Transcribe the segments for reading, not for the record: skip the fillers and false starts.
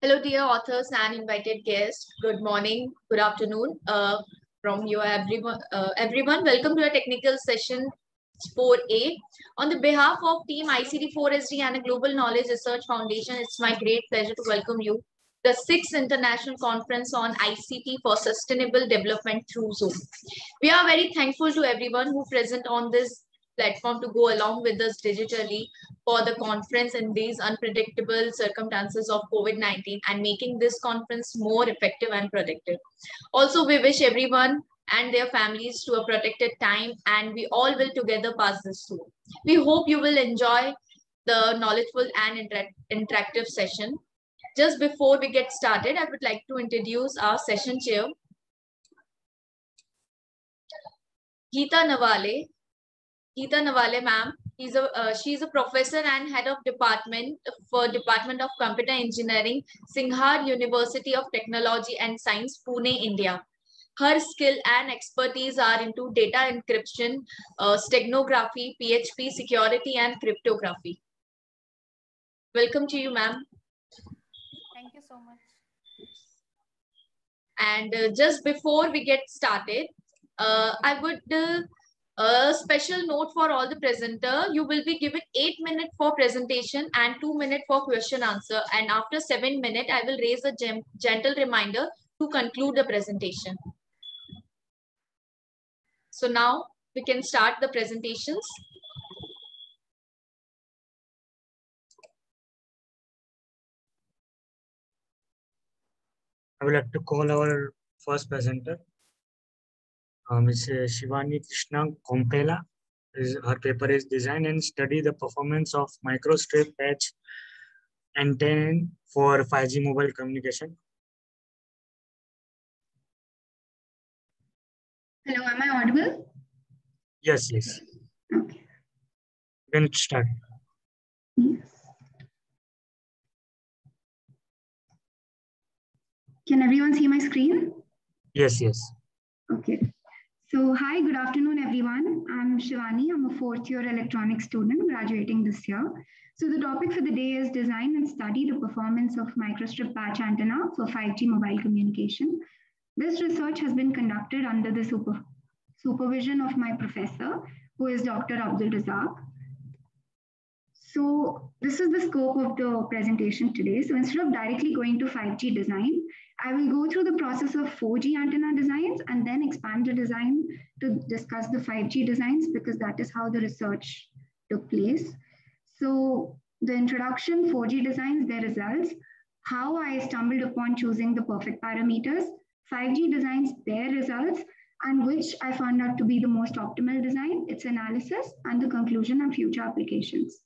Hello, dear authors and invited guests. Good morning, good afternoon from you, everyone. Welcome to a technical session 4A. On the behalf of Team ICT4SD and a Global Knowledge Research Foundation, it's my great pleasure to welcome you the 6th International Conference on ICT for Sustainable Development through Zoom. We are very thankful to everyone who present on this platform to go along with us digitally for the conference in these unpredictable circumstances of COVID-19 and making this conference more effective and productive. Also, we wish everyone and their families to a protected time, and we all will together pass this through. We hope you will enjoy the knowledgeable and interactive session. Just before we get started, I would like to introduce our session chair, Geeta Nawale. Geeta Nawale, ma'am. She's a professor and head of Department of Computer Engineering, Singhar University of Technology and Science, Pune, India. Her skill and expertise are into data encryption, steganography, PHP security, and cryptography. Welcome to you, ma'am. Thank you so much. And just before we get started, I would a special note for all the presenter. You will be given 8 minutes for presentation and 2 minutes for question answer. And after 7 minutes, I will raise a gentle reminder to conclude the presentation. So now we can start the presentations. I would like to call our first presenter, Ms. Shivani Krishna Kompela. Her paper is Design and Study the Performance of Microstrip Patch Antenna for 5G Mobile Communication. Hello, am I audible? Yes, yes. Okay. You can start. Yes. Can everyone see my screen? Yes, yes. Okay. So, hi, good afternoon, everyone. I'm Shivani. I'm a fourth-year electronics student graduating this year. So, the topic for the day is Design and Study the Performance of Microstrip Patch Antenna for 5G Mobile Communication. This research has been conducted under the supervision of my professor, who is Dr. Abdul Razak. So this is the scope of the presentation today. So instead of directly going to 5G design, I will go through the process of 4G antenna designs and then expand the design to discuss the 5G designs, because that is how the research took place. So the introduction, 4G designs, their results, how I stumbled upon choosing the perfect parameters, 5G designs, their results, and which I found out to be the most optimal design, its analysis, and the conclusion and future applications.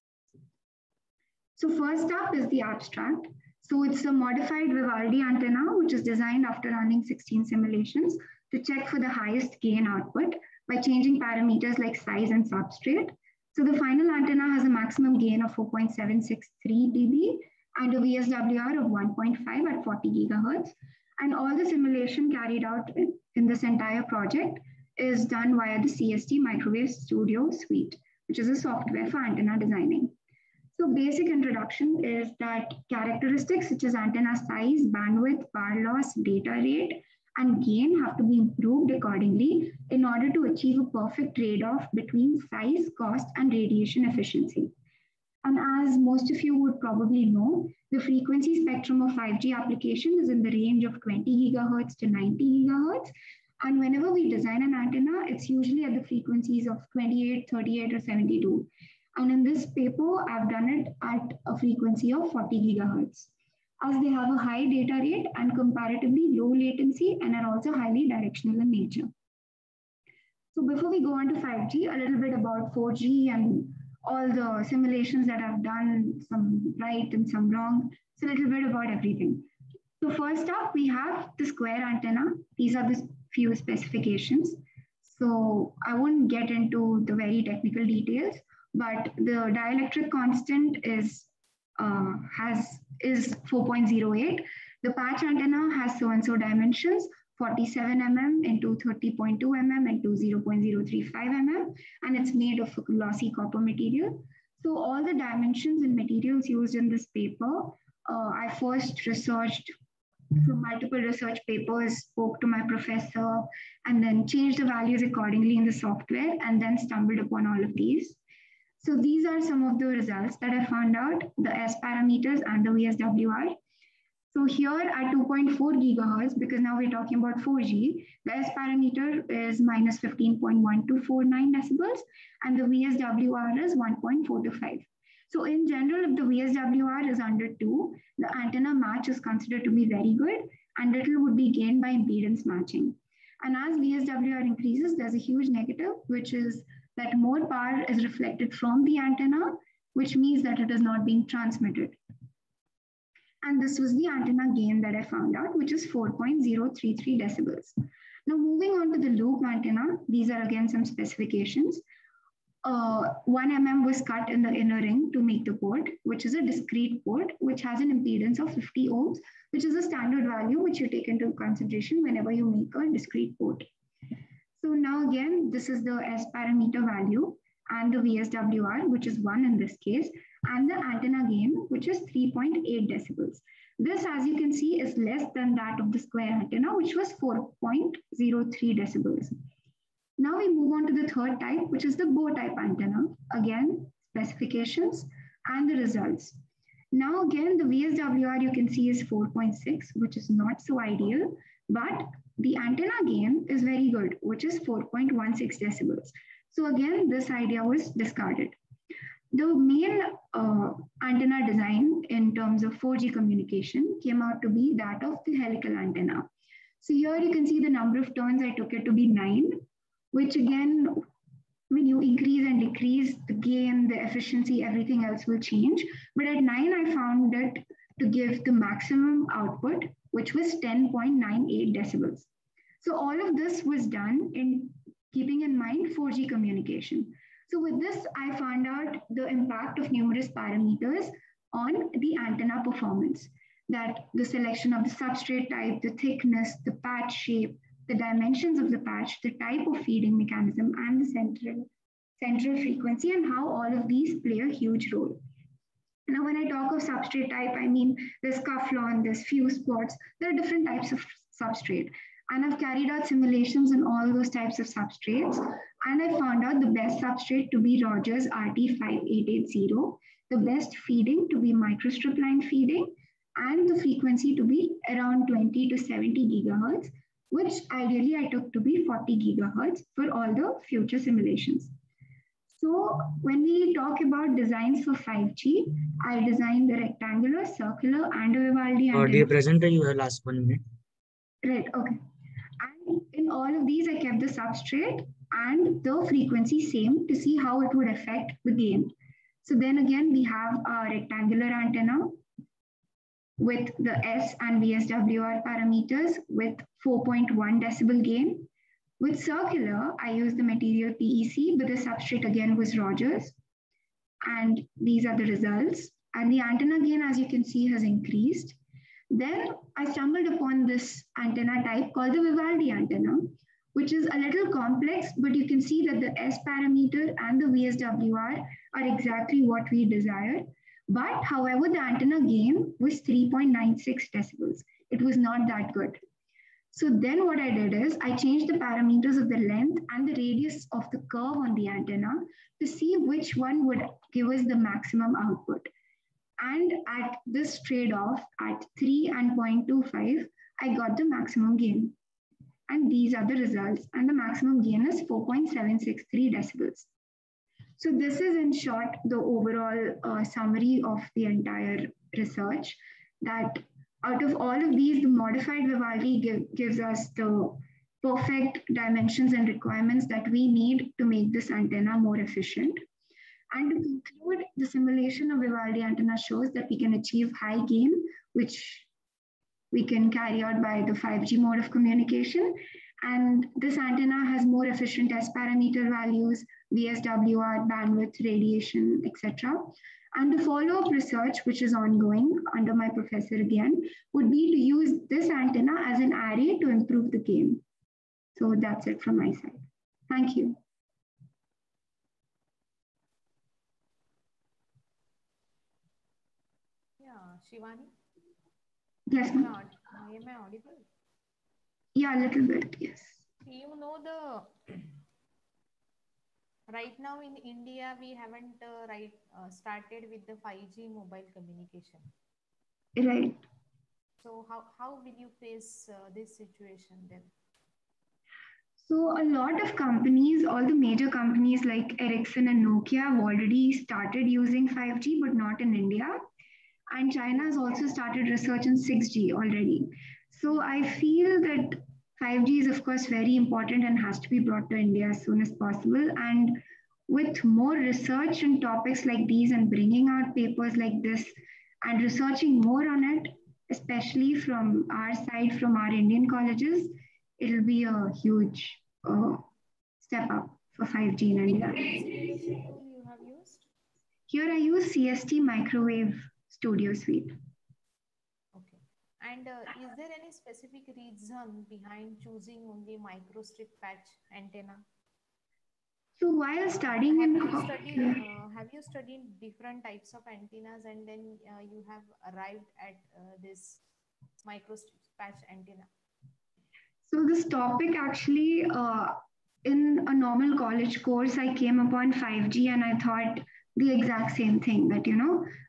So first up is the abstract. So it's a modified Vivaldi antenna, which is designed after running 16 simulations to check for the highest gain output by changing parameters like size and substrate. So the final antenna has a maximum gain of 4.763 dB and a VSWR of 1.5 at 40 gigahertz. And all the simulation carried out in this entire project is done via the CST Microwave Studio Suite, which is a software for antenna designing. So basic introduction is that characteristics such as antenna size, bandwidth, power loss, data rate, and gain have to be improved accordingly in order to achieve a perfect trade-off between size, cost, and radiation efficiency. And as most of you would probably know, the frequency spectrum of 5G application is in the range of 20 gigahertz to 90 gigahertz. And whenever we design an antenna, it's usually at the frequencies of 28, 38, or 72. And in this paper, I've done it at a frequency of 40 gigahertz, as they have a high data rate and comparatively low latency and are also highly directional in nature. So before we go on to 5G, a little bit about 4G and all the simulations that I've done, some right and some wrong. So a little bit about everything. So first up, we have the square antenna. These are the few specifications. So I won't get into the very technical details, but the dielectric constant is 4.08. The patch antenna has so-and-so dimensions, 47 mm into 30.2 mm into 0.035 mm, and it's made of a glossy copper material. So all the dimensions and materials used in this paper I first researched from multiple research papers, spoke to my professor, and then changed the values accordingly in the software, and then stumbled upon all of these. So these are some of the results that I found out, the S parameters and the VSWR. So here at 2.4 gigahertz, because now we're talking about 4G, the S parameter is minus 15.1249 decibels, and the VSWR is 1.425. So in general, if the VSWR is under 2, the antenna match is considered to be very good, and little would be gained by impedance matching. And as VSWR increases, there's a huge negative, which is that more power is reflected from the antenna, which means that it is not being transmitted. And this was the antenna gain that I found out, which is 4.033 decibels. Now moving on to the loop antenna, these are again some specifications. 1 mm was cut in the inner ring to make the port, which is a discrete port, which has an impedance of 50 ohms, which is a standard value which you take into consideration whenever you make a discrete port. So now again, this is the S parameter value and the VSWR, which is 1 in this case, and the antenna gain, which is 3.8 decibels. This, as you can see, is less than that of the square antenna, which was 4.03 decibels. Now we move on to the third type, which is the bow type antenna. Again, specifications and the results. Now again, the VSWR you can see is 4.6, which is not so ideal, but the antenna gain is very good, which is 4.16 decibels. So again, this idea was discarded. The main antenna design in terms of 4G communication came out to be that of the helical antenna. So here you can see the number of turns I took it to be 9, which again, when you increase and decrease the gain, the efficiency, everything else will change. But at 9, I found it to give the maximum output, which was 10.98 decibels. So all of this was done in keeping in mind 4G communication. So with this, I found out the impact of numerous parameters on the antenna performance, that the selection of the substrate type, the thickness, the patch shape, the dimensions of the patch, the type of feeding mechanism, and the central frequency, and how all of these play a huge role. Now, when I talk of substrate type, I mean there's Cufflon, there's fuse spots, there are different types of substrate. And I've carried out simulations on all those types of substrates. And I found out the best substrate to be Rogers RT5880, the best feeding to be microstrip line feeding, and the frequency to be around 20 to 70 gigahertz, which ideally I took to be 40 gigahertz for all the future simulations. So when we talk about designs for 5G, I designed the rectangular, circular, and a Vivaldi antenna. Dear presenter, you have last 1 minute. Right, okay. And in all of these, I kept the substrate and the frequency same to see how it would affect the gain. So then again, we have a rectangular antenna with the S and VSWR parameters with 4.1 decibel gain. With circular, I used the material PEC, but the substrate again was Rogers. And these are the results. And the antenna gain, as you can see, has increased. Then I stumbled upon this antenna type called the Vivaldi antenna, which is a little complex, but you can see that the S parameter and the VSWR are exactly what we desired. But however, the antenna gain was 3.96 decibels. It was not that good. So then what I did is I changed the parameters of the length and the radius of the curve on the antenna to see which one would give us the maximum output. And at this trade-off at 3 and 0.25, I got the maximum gain. And these are the results. And the maximum gain is 4.763 decibels. So this is in short the overall summary of the entire research, that out of all of these, the modified Vivaldi gives us the perfect dimensions and requirements that we need to make this antenna more efficient. And to conclude, the simulation of Vivaldi antenna shows that we can achieve high gain, which we can carry out by the 5G mode of communication. And this antenna has more efficient S parameter values, VSWR, bandwidth, radiation, etc. And the follow-up research, which is ongoing under my professor again, would be to use this antenna as an array to improve the gain. So that's it from my side. Thank you. Yeah, Shivani? Yes, ma'am. Am I audible? Yeah, a little bit, yes. You know, the right now in India, we haven't started with the 5G mobile communication. Right. So how will you face this situation then? So a lot of companies, all the major companies like Ericsson and Nokia have already started using 5G, but not in India. And China has also started research on 6G already. So I feel that 5G is of course very important and has to be brought to India as soon as possible. And with more research on topics like these and bringing out papers like this and researching more on it, especially from our side, from our Indian colleges, it'll be a huge step up for 5G in India. Which simulation tool you have used? Here I use CST Microwave Studio Suite. Okay. And is there any specific reason behind choosing only microstrip patch antenna? So while studying in have you studied different types of antennas and then you have arrived at this microstrip patch antenna? So this topic actually, in a normal college course, I came upon 5G and I thought the exact same thing that,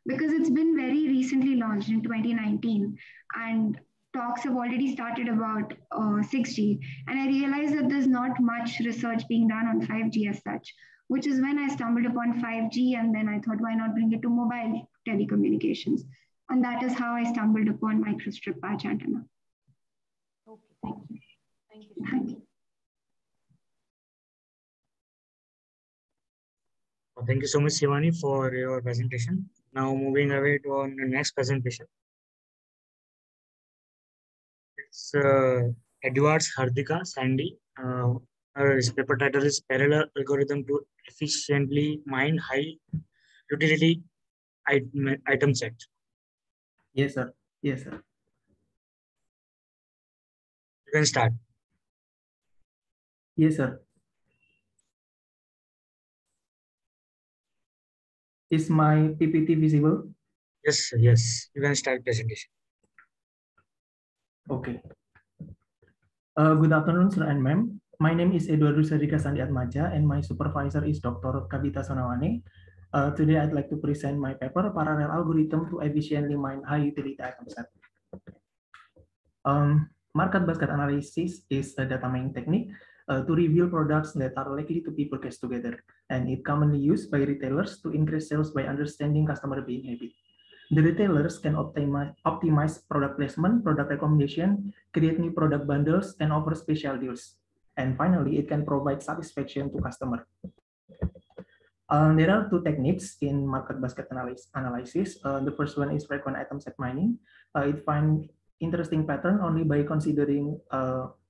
because it's been very recently launched in 2019 and talks have already started about 6G. And I realized that there's not much research being done on 5G as such, which is when I stumbled upon 5G and then I thought, why not bring it to mobile telecommunications? And that is how I stumbled upon microstrip patch antenna. Okay, thank you. Thank you. Thank you. Thank you so much, Shivani, for your presentation. Now moving away to our next presentation. It's Edwards Hardika Sandy. His paper title is Parallel Algorithm to Efficiently Mine High Utility Item Set. Yes, sir. Yes, sir. You can start. Yes, sir. Is my PPT visible? Yes, yes. You can start presentation. Okay. Good afternoon, sir and ma'am. My name is Edwards Hardika Sandi Atmaja, and my supervisor is Dr. Kavita Sonawane. Today, I'd like to present my paper, Parallel Algorithm to Efficiently Mine High Utility Item Set. Market basket analysis is a data mining technique to reveal products that are likely to be purchased together, and it commonly used by retailers to increase sales by understanding customer buying habit. The retailers can optimize product placement, product recommendation, create new product bundles, and offer special deals. And finally, it can provide satisfaction to customer. There are two techniques in market basket analysis. The first one is frequent item set mining. It finds interesting pattern only by considering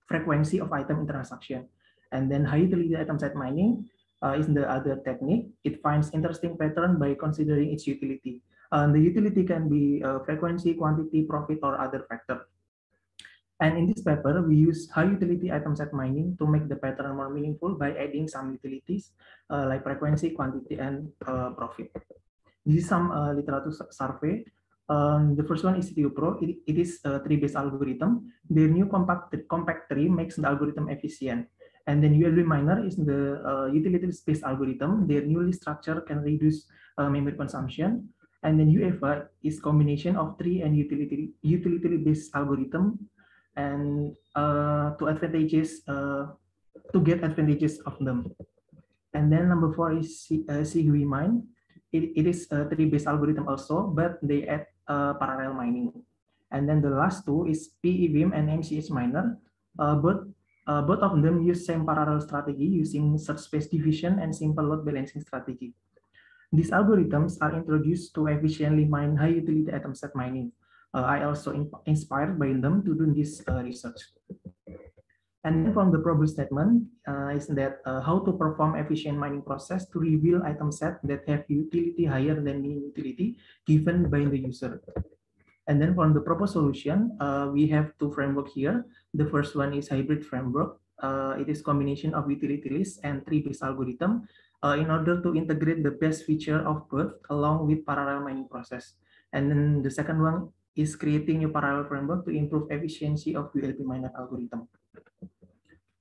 frequency of item in transaction. And then high utility item set mining is the other technique. It finds interesting pattern by considering its utility. The utility can be frequency, quantity, profit, or other factor. And in this paper, we use high utility item set mining to make the pattern more meaningful by adding some utilities like frequency, quantity, and profit. This is some literature survey. The first one is CTU Pro. It is a tree-based algorithm. The new compact tree makes the algorithm efficient. And then ULB Miner is the utility-based algorithm. Their newly structured can reduce memory consumption. And then UEVA is combination of tree and utility-based algorithm, and to get advantages of them. And then number 4 is Sigui Mine. It is a tree-based algorithm also, but they add parallel mining. And then the last two is PEVIM and MCH Miner. Both of them use same parallel strategy using search space division and simple load balancing strategy. These algorithms are introduced to efficiently mine high utility item set mining. I also inspired by them to do this research. And then from the problem statement is that how to perform efficient mining process to reveal item set that have utility higher than mean utility given by the user. And then from the proposed solution, we have two framework here. The first one is hybrid framework. It is combination of utility list and tree-based algorithm in order to integrate the best feature of both along with parallel mining process. And then the second one is creating a parallel framework to improve efficiency of ULB miner algorithm.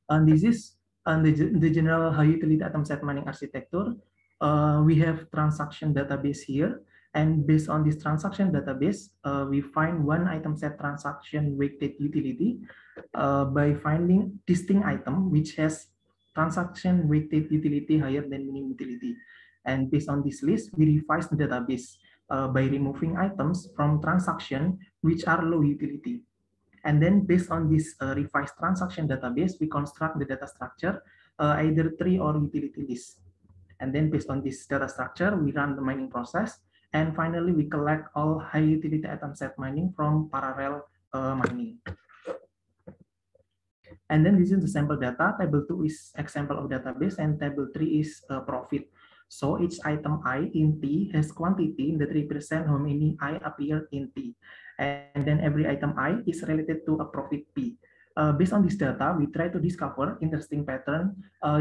And this is the general high utility atom set mining architecture. We have transaction database here. And based on this transaction database, we find one item set transaction weighted utility by finding distinct item which has transaction weighted utility higher than minimum utility. And based on this list, we revise the database by removing items from transaction which are low utility. And then based on this revised transaction database, we construct the data structure, either tree or utility list. And then based on this data structure, we run the mining process. And finally, we collect all high utility atom set mining from parallel mining. And then this is the sample data. Table 2 is example of database, and table 3 is profit. So each item I in T has quantity that represent how many I appear in T. And then every item I is related to a profit P. Based on this data, we try to discover interesting pattern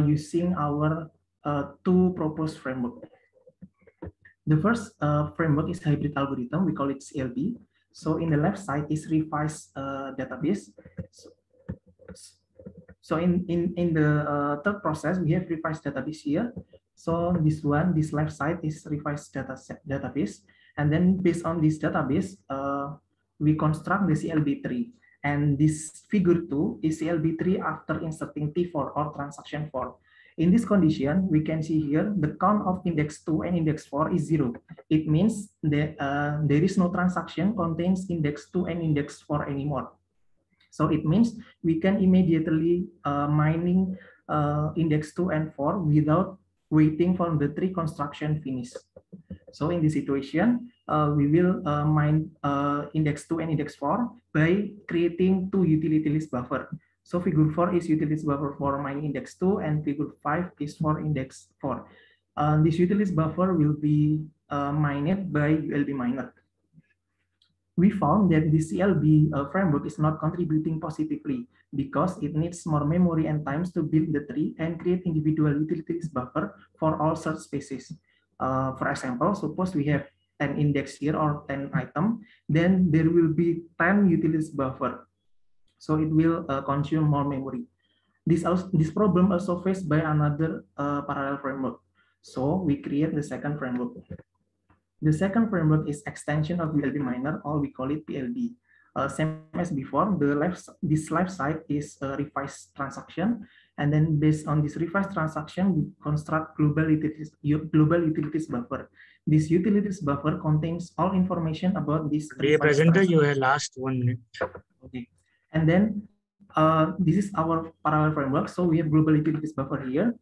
using our two proposed framework. The first framework is hybrid algorithm. We call it CLB. So in the left side is revised database. So in the third process, we have revised database here. So this left side is revised database. And then based on this database, we construct the CLB tree. And this figure 2 is CLB tree after inserting T4 or transaction 4. In this condition, we can see here the count of index 2 and index 4 is 0. It means that there is no transaction contains index 2 and index 4 anymore. So it means we can immediately mining index 2 and 4 without waiting for the tree construction finish. So in this situation, we will mine index 2 and index 4 by creating two utility list buffer. So figure 4 is utility buffer for mining index 2 and figure 5 is for index 4. This utility buffer will be mined by ULB miner. We found that the CLB framework is not contributing positively because it needs more memory and times to build the tree and create individual utilities buffer for all search spaces. For example, suppose we have 10 index here or 10 item, then there will be 10 utilities buffer. So it will consume more memory. This problem also faced by another parallel framework. So we create the second framework. The second framework is extension of ULB miner, or we call it PLB. Same as before, this left side is a revised transaction, and then based on this revised transaction, we construct global utilities buffer. This utilities buffer contains all information about this. Dear presenter, you have last 1 minute. Okay, and then this is our parallel framework. So we have global utilities buffer here.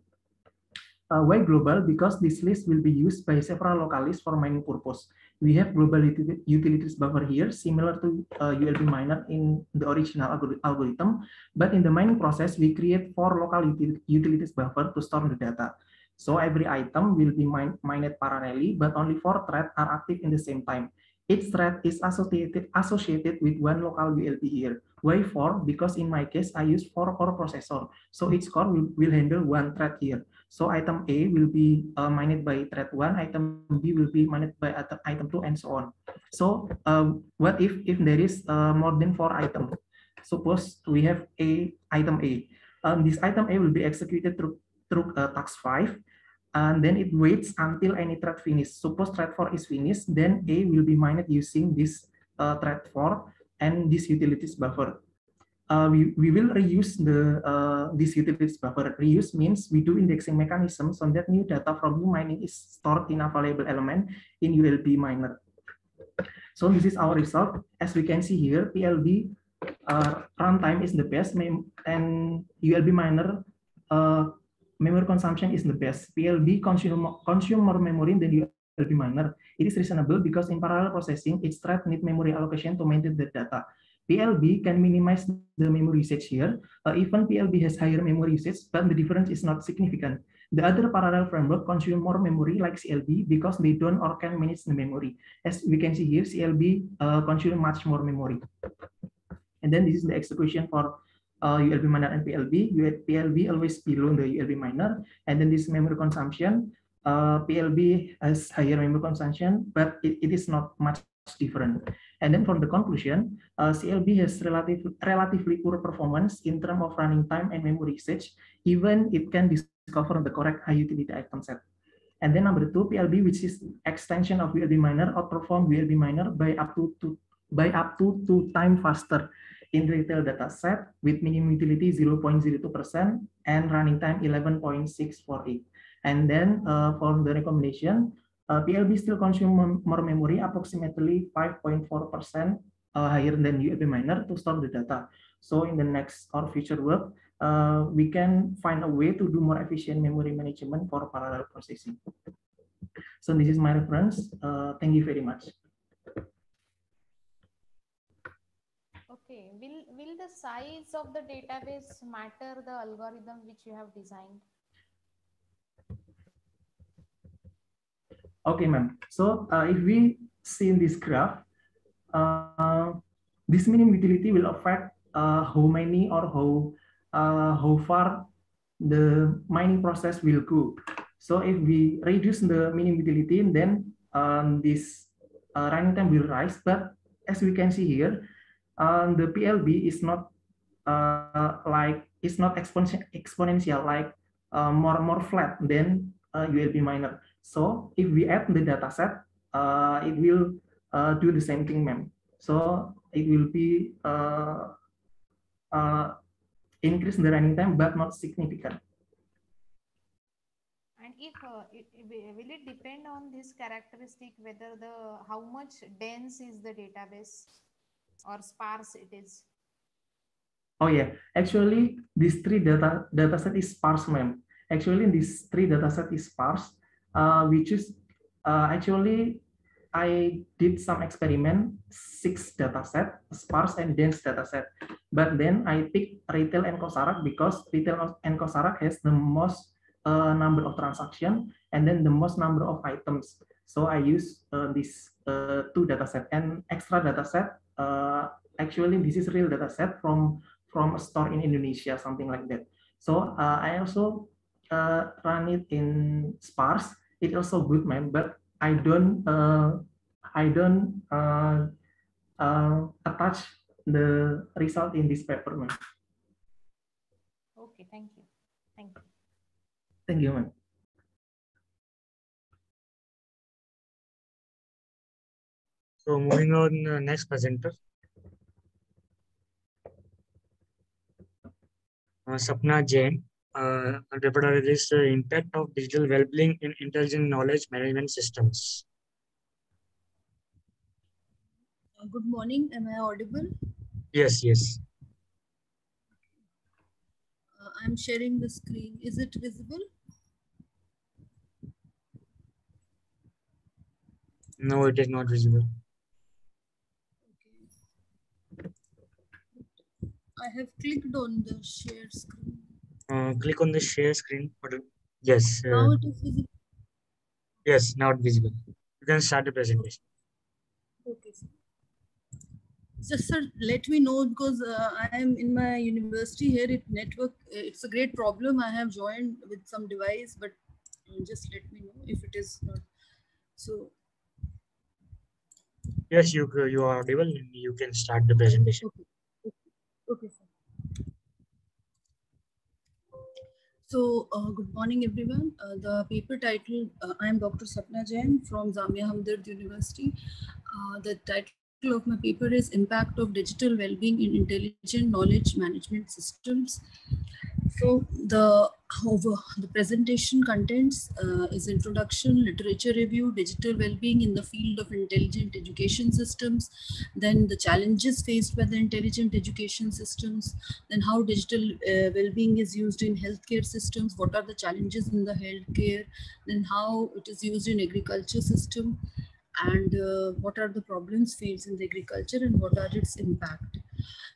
Why global? Because this list will be used by several local lists for mining purpose. We have global utilities buffer here, similar to ULB miner in the original algorithm. But in the mining process, we create 4 local utilities buffer to store the data. So every item will be mined parallelly, but only 4 threads are active in the same time. Each thread is associated with one local ULB here. Why 4? Because in my case, I use 4 core processor. So each core will handle 1 thread here. So item A will be mined by thread 1, item B will be mined by item 2, and so on. So what if there is more than 4 items? Suppose we have item A. This item A will be executed through task 5. And then it waits until any thread finish. Suppose thread 4 is finished, then A will be mined using this thread 4 and this utilities buffer. We will reuse this utilities buffer. Reuse means we do indexing mechanism so that new data from new mining is stored in available element in ULB miner. So this is our result. As we can see here, PLB runtime is the best, and ULB miner memory consumption is the best. PLB consume more memory than ULB miner. It is reasonable because in parallel processing, each thread needs memory allocation to maintain the data. PLB can minimize the memory usage here. Even PLB has higher memory usage, but the difference is not significant. The other parallel framework consume more memory like CLB because they don't or can manage the memory. As we can see here, CLB consume much more memory. And then this is the execution for ULB miner and PLB. PLB always below the ULB miner. And then this memory consumption, PLB has higher memory consumption, but it is not much different. And then for the conclusion, CLB has relatively poor performance in terms of running time and memory usage, even it can discover the correct high utility item set. And then number 2, PLB, which is extension of WLB miner, outperform WLB miner by up to 2 times faster in retail data set with minimum utility 0.02% and running time 11.648. And then for the recommendation, PLB still consume more memory, approximately 5.4% higher than ULB miner to store the data. So in the next or future work, we can find a way to do more efficient memory management for parallel processing. So this is my reference. Thank you very much. Okay, will the size of the database matter the algorithm which you have designed? Okay, ma'am. So if we see in this graph, this minimum utility will affect how many or how far the mining process will go. So if we reduce the minimum utility, then this running time will rise. But as we can see here, the PLB is not exponential, like more flat than ULB miner. So if we add the data set, it will do the same thing, ma'am. So it will be increase the running time, but not significant. And if will it depend on this characteristic, whether how much dense is the database or sparse it is? Oh yeah, actually these three data set is sparse, ma'am. Actually this three data set is sparse, which is actually I did some experiment, 6 data set, sparse and dense data set. But then I picked retail and Kosarak because retail and Kosarak has the most number of transaction and then the most number of items. So I use these 2 data set and extra data set. Actually, this is real data set from a store in Indonesia, something like that. So I also run it in sparse. It's also good, man, but I don't attach the result in this paper, man. Okay, thank you. Thank you. Thank you, man. So moving on, next presenter. Sapna Jain, paper title is Impact of Digital Wellbeing in Intelligent Knowledge Management Systems. Good morning. Am I audible? Yes, yes. I'm sharing the screen. Is it visible? No, it is not visible. Okay. I have clicked on the share screen. Click on the share screen. Yes. Now it is visible. Yes, now it's visible. You can start the presentation. Okay, sir. Just sir, let me know because I am in my university here. It's a great problem. I have joined with some device, but just let me know if it is not. So. Yes, you are audible and you can start the presentation. Okay, sir. So, good morning, everyone. The paper title, I am Dr. Sapna Jain from Jamia Hamdard University. The title of my paper is Impact of Digital Wellbeing in Intelligent Knowledge Management Systems. So, the presentation contents is introduction, literature review, digital well-being in the field of intelligent education systems, then the challenges faced by the intelligent education systems, then how digital well-being is used in healthcare systems, what are the challenges in the healthcare, then how it is used in agriculture system, and what are the problems faced in the agriculture and what are its impact.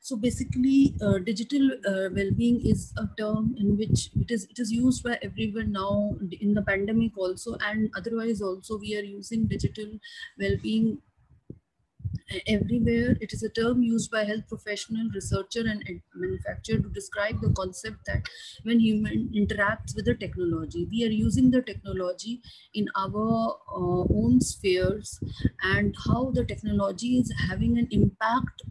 So basically, digital well-being is a term in which it is used by everyone now in the pandemic also, and otherwise also we are using digital well-being everywhere. It is a term used by health professional, researcher, and manufacturer to describe the concept that when human interacts with the technology, we are using the technology in our own spheres, and how the technology is having an impact.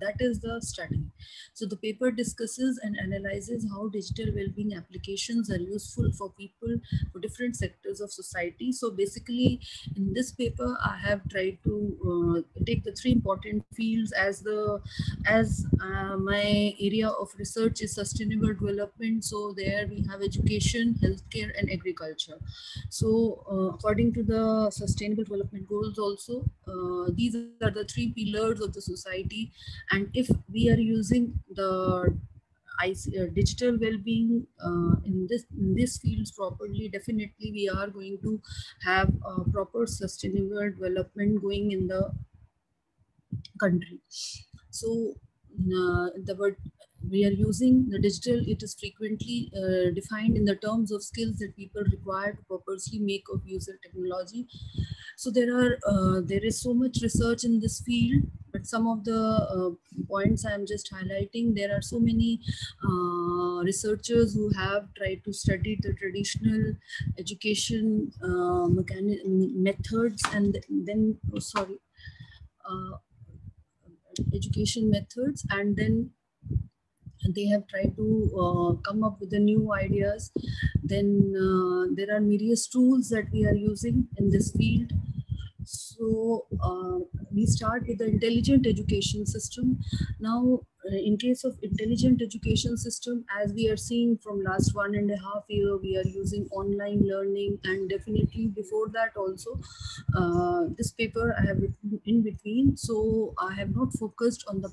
That is the study. So the paper discusses and analyzes how digital well-being applications are useful for people for different sectors of society. So basically, in this paper, I have tried to take the three important fields as my area of research is sustainable development. So there we have education, healthcare, and agriculture. So according to the Sustainable Development Goals also, these are the three pillars of the society. And if we are using the digital well-being in this fields properly, definitely we are going to have a proper sustainable development going in the country. So the word we are using the digital, it is frequently defined in the terms of skills that people require to purposely make of user technology. So there is so much research in this field, but some of the points I'm just highlighting. There are so many researchers who have tried to study the traditional education methods, and then education methods, and then they have tried to come up with the new ideas. Then there are various tools that we are using in this field. So we start with the intelligent education system. Now, in case of intelligent education system, as we are seeing from last 1.5 years, we are using online learning, and definitely before that also, this paper I have written in between. So I have not focused on the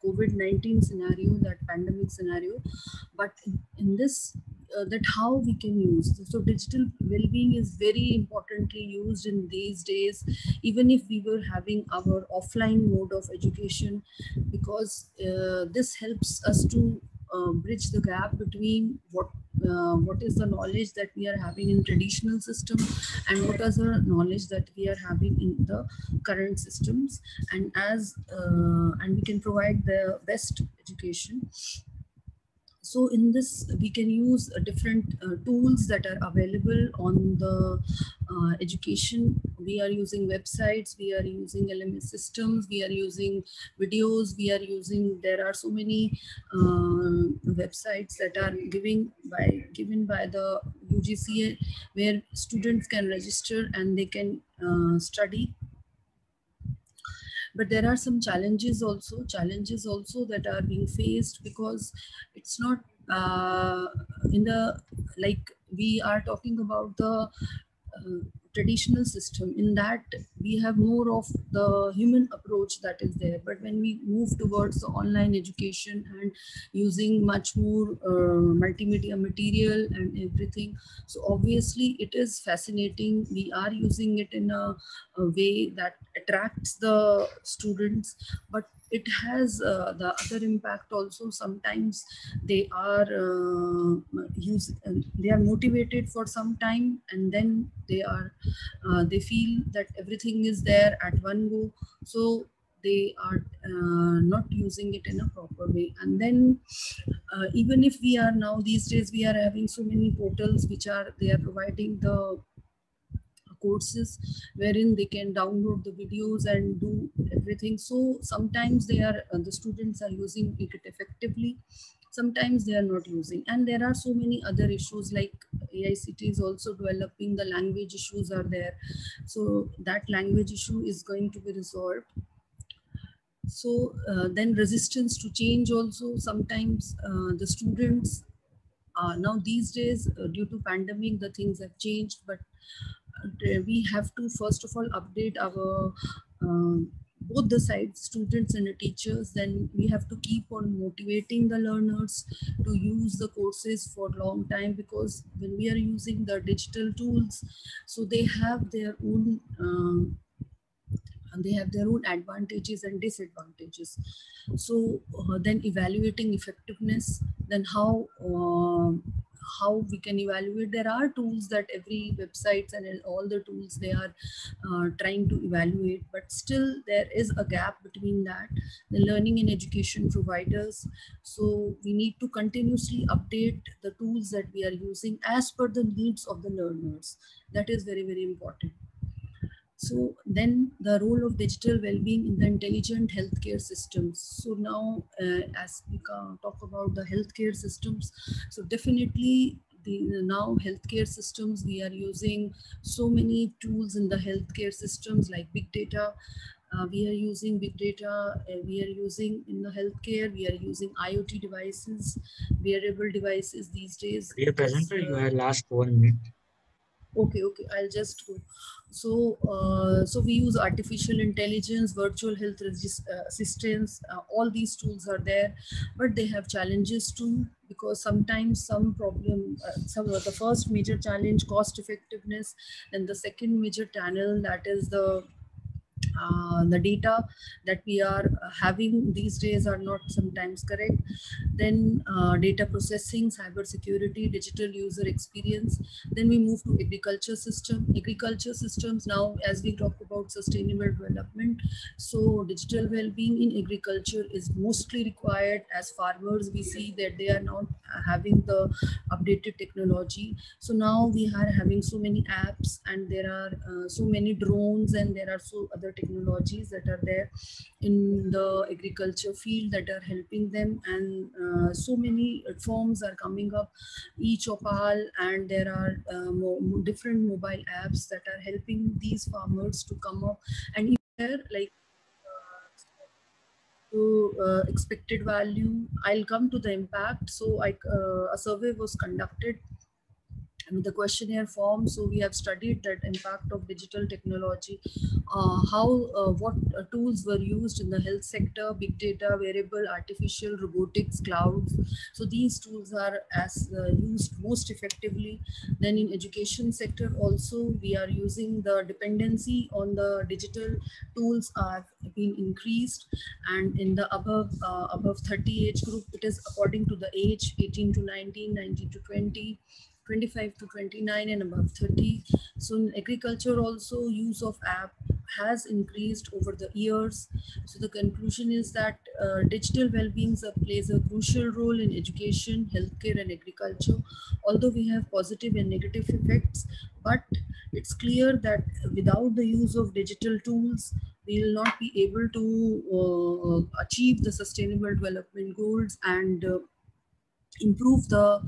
COVID-19 scenario, that pandemic scenario, but in this that how we can use. So digital well-being is very importantly used in these days, even if we were having our offline mode of education, because this helps us to bridge the gap between what is the knowledge that we are having in traditional system and what is the knowledge that we are having in the current systems, and we can provide the best education. So in this, we can use different tools that are available on the education. We are using websites, we are using LMS systems, we are using videos, there are so many websites that are given by the UGCA, where students can register and they can study. But there are some challenges also that are being faced, because it's not we are talking about the traditional system. In that, we have more of the human approach that is there. But when we move towards the online education and using much more multimedia material and everything, so obviously it is fascinating. We are using it in a way that attracts the students, but it has the other impact also. Sometimes they are they are motivated for some time, and then they feel that everything is there at one go, so they are not using it in a proper way. And then even if we are now these days, we are having so many portals they are providing the courses wherein they can download the videos and do everything. So sometimes the students are using it effectively, sometimes they are not using. And there are so many other issues, like AICT is also developing, the language issues are there. So that language issue is going to be resolved. So then resistance to change also. Sometimes the students now these days, due to pandemic, the things have changed, but we have to first of all update our both the sides, students and the teachers. Then we have to keep on motivating the learners to use the courses for a long time, because when we are using the digital tools, so they have their own advantages and disadvantages. So then evaluating effectiveness, then how we can evaluate. There are tools that every websites and all the tools they are trying to evaluate, but still there is a gap between that, the learning and education providers. So we need to continuously update the tools that we are using as per the needs of the learners. That is very, very important. So then the role of digital well-being in the intelligent healthcare systems. So now as we talk about the healthcare systems, so definitely now healthcare systems, we are using so many tools in the healthcare systems like big data. We are using big data, we are using in the healthcare, we are using IoT devices, wearable devices these days. Dear presenter, you have last 1 minute. Okay, I'll just go. So, so we use artificial intelligence, virtual health assistants, all these tools are there, but they have challenges too, because sometimes some problem, the first major challenge, cost effectiveness, and the second major channel, that is the data that we are having these days are not sometimes correct. Then data processing, cyber security, digital user experience. Then we move to agriculture systems. Now, as we talk about sustainable development, so digital well-being in agriculture is mostly required. As farmers, we see that they are not having the updated technology. So now we are having so many apps, and there are so many drones, and there are so other technologies that are there in the agriculture field that are helping them, and so many forms are coming up, eChopal, and there are different mobile apps that are helping these farmers to come up, and there like to expected value. I'll come to the impact. So a survey was conducted with the questionnaire form. So we have studied that impact of digital technology, what tools were used in the health sector, big data, wearable, artificial, robotics, clouds. So these tools are used most effectively. Then in education sector also, we are using the dependency on the digital tools are being increased, and in the above 30 age group, it is according to the age, 18 to 19, 19 to 20, 25 to 29, and above 30. So in agriculture also, use of app has increased over the years. So the conclusion is that digital well-being plays a crucial role in education, healthcare, and agriculture. Although we have positive and negative effects, but it's clear that without the use of digital tools, we will not be able to achieve the sustainable development goals and improve the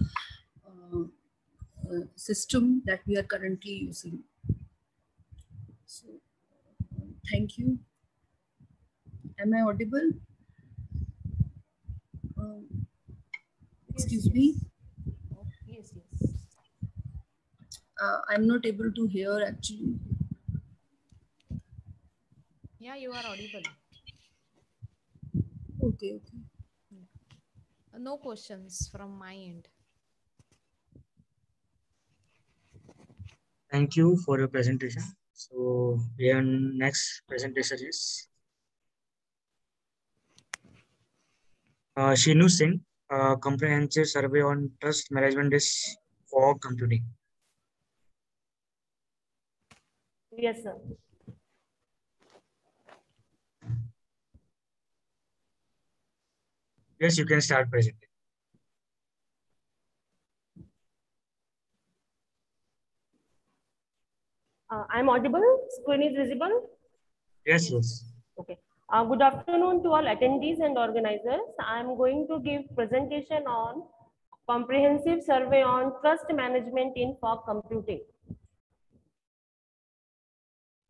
system that we are currently using. So, thank you. Am I audible? Excuse me? Yes. I'm not able to hear actually. Yeah, you are audible. Okay. No questions from my end. Thank you for your presentation. So your next presentation is Shinu Singh, comprehensive survey on trust management is for computing. Yes, sir. Yes, you can start presenting. I'm audible. Screen is visible. Yes. Okay. Good afternoon to all attendees and organizers. I'm going to give presentation on comprehensive survey on trust management in fog computing.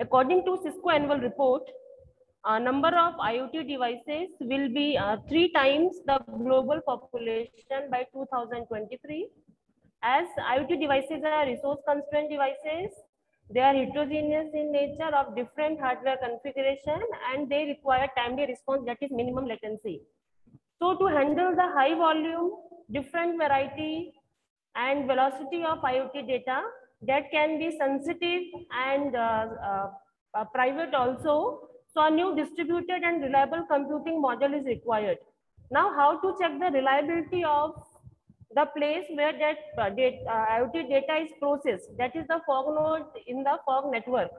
According to Cisco annual report, number of IoT devices will be 3 times the global population by 2023. As IoT devices are resource constrained devices, they are heterogeneous in nature of different hardware configuration, and they require timely response, that is minimum latency. So to handle the high volume, different variety and velocity of IoT data that can be sensitive and private also, so a new distributed and reliable computing model is required. Now, how to check the reliability of the place where that IoT data is processed. That is the fog node in the fog network.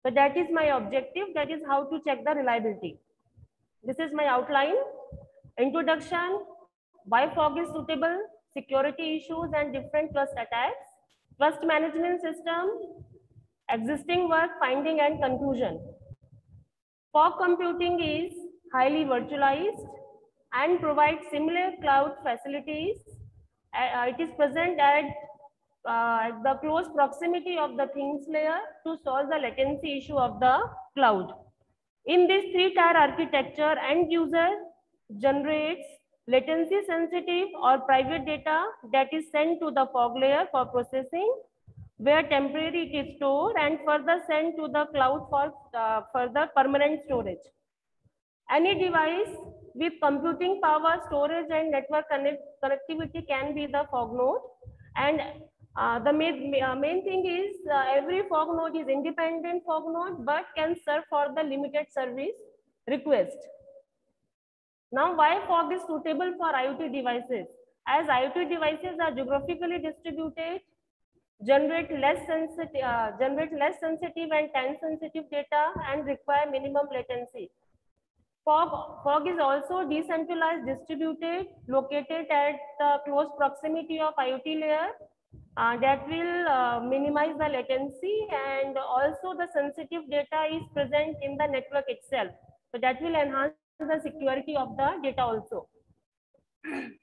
So that is my objective. That is how to check the reliability. This is my outline. Introduction, why fog is suitable, security issues and different trust attacks, trust management system, existing work, finding and conclusion. Fog computing is highly virtualized and provides similar cloud facilities. It is present at the close proximity of the things layer to solve the latency issue of the cloud. In this three-tier architecture, end user generates latency sensitive or private data that is sent to the fog layer for processing, where temporarily it is stored and further sent to the cloud for further permanent storage. Any device with computing power, storage and network connectivity can be the fog node. And the main thing is every fog node is independent fog node but can serve for the limited service request. Now, why fog is suitable for IoT devices? As IoT devices are geographically distributed, generate less sensitive and time-sensitive data and require minimum latency. Fog is also decentralized, distributed, located at the close proximity of IoT layer. That will minimize the latency, and also the sensitive data is present in the network itself. So that will enhance the security of the data also. The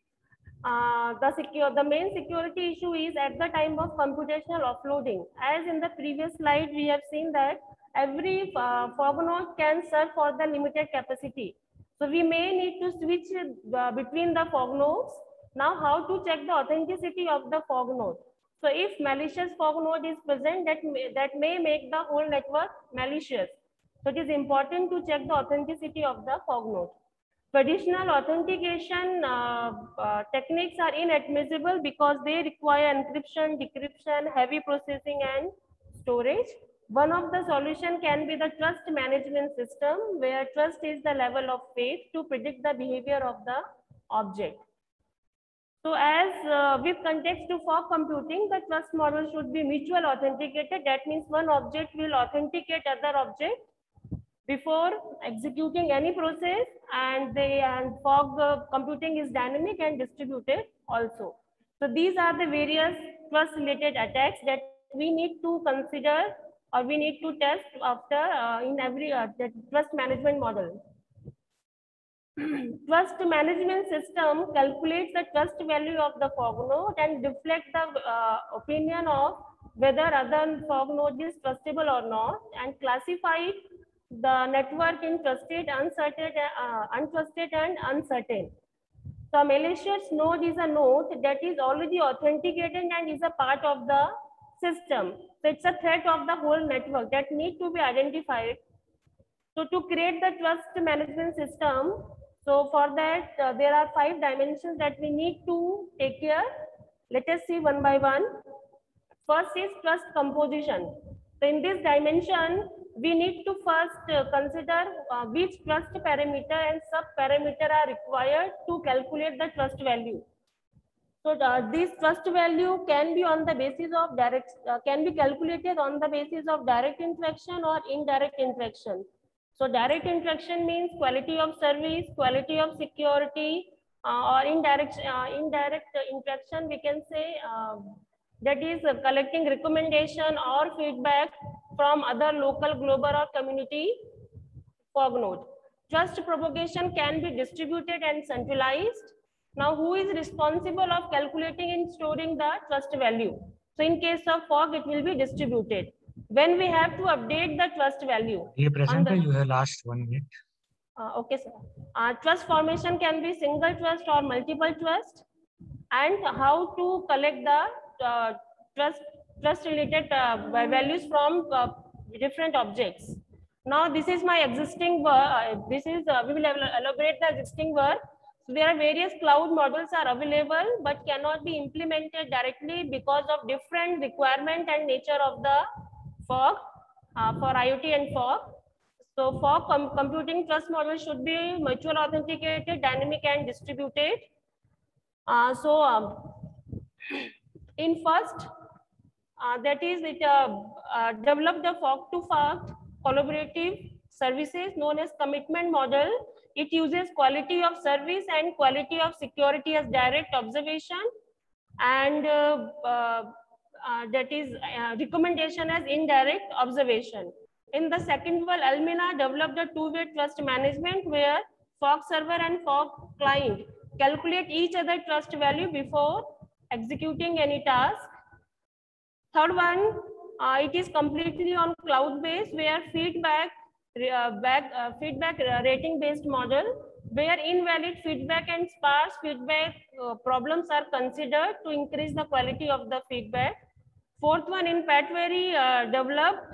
main security issue is at the time of computational offloading. As in the previous slide, we have seen that every fog node can serve for the limited capacity. So we may need to switch between the fog nodes. Now, how to check the authenticity of the fog node? So if malicious fog node is present, that may make the whole network malicious. So it is important to check the authenticity of the fog node. Traditional authentication techniques are inadmissible because they require encryption, decryption, heavy processing and storage. One of the solutions can be the trust management system, where trust is the level of faith to predict the behavior of the object. So as with context to fog computing, the trust model should be mutual authenticated. That means one object will authenticate other object before executing any process, and fog computing is dynamic and distributed also. So these are the various trust related attacks that we need to consider or we need to test after in every trust management model. Trust management system calculates the trust value of the fog node and reflects the opinion of whether other fog node is trustable or not, and classify the network in trusted, untrusted and uncertain. So malicious node is a node that is already authenticated and is a part of the system. So it's a threat of the whole network that need to be identified. So to create the trust management system, so for that there are 5 dimensions that we need to take care. Let us see one by one. First is trust composition. So in this dimension, we need to first consider which trust parameter and sub parameter are required to calculate the trust value. So this trust value can be on the basis of can be calculated on the basis of direct interaction or indirect interaction. So direct interaction means quality of service, quality of security, or indirect interaction we can say that is collecting recommendation or feedback from other local, global or community fog node. Trust propagation can be distributed and centralized. Now, who is responsible of calculating and storing the trust value? So in case of fog, it will be distributed. When we have to update the trust value. Dear presenter, you have last 1 minute. Okay, sir. Trust formation can be single trust or multiple trust, and how to collect the trust related values from different objects. Now this is my existing work. We will elaborate the existing work. So there are various cloud models are available but cannot be implemented directly because of different requirement and nature of the fog for IoT and fog. So fog computing trust model should be mutual authenticated, dynamic and distributed. In first, that is it developed the fork-to-fork collaborative services known as commitment model. It uses quality of service and quality of security as direct observation, and that is recommendation as indirect observation. In the second one, Almina developed a two-way trust management where fork server and fork client calculate each other trust value before executing any task. Third one, it is completely on cloud based where feedback rating based model where invalid feedback and sparse feedback problems are considered to increase the quality of the feedback. Fourth one, in Patwary developed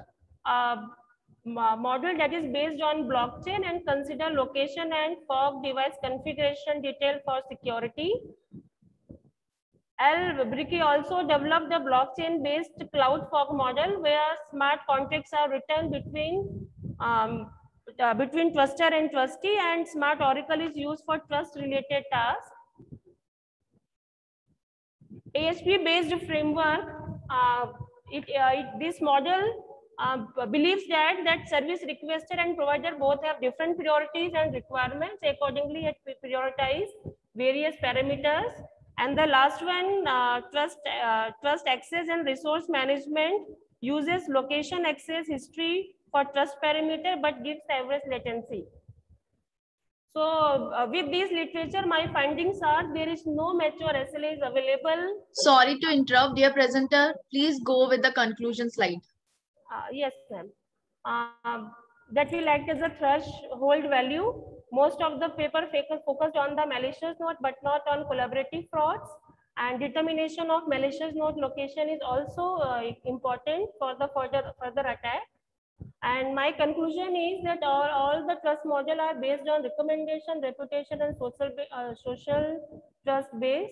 model that is based on blockchain and consider location and fork device configuration detail for security. Bricky also developed a blockchain-based cloud fork model where smart contracts are written between truster and trustee, and smart oracle is used for trust-related tasks. ASP-based framework. This model believes that service requester and provider both have different priorities and requirements. Accordingly, it prioritize various parameters. And the last one, trust access and resource management uses location access history for trust parameter but gives average latency. So with this literature, my findings are there is no mature SLA is available. Sorry to interrupt, dear presenter. Please go with the conclusion slide. Yes, ma'am. That will act as a threshold value. Most of the paper focused on the malicious node, but not on collaborative frauds. And determination of malicious node location is also important for the further attack. And my conclusion is that all the trust model are based on recommendation, reputation, and social trust base.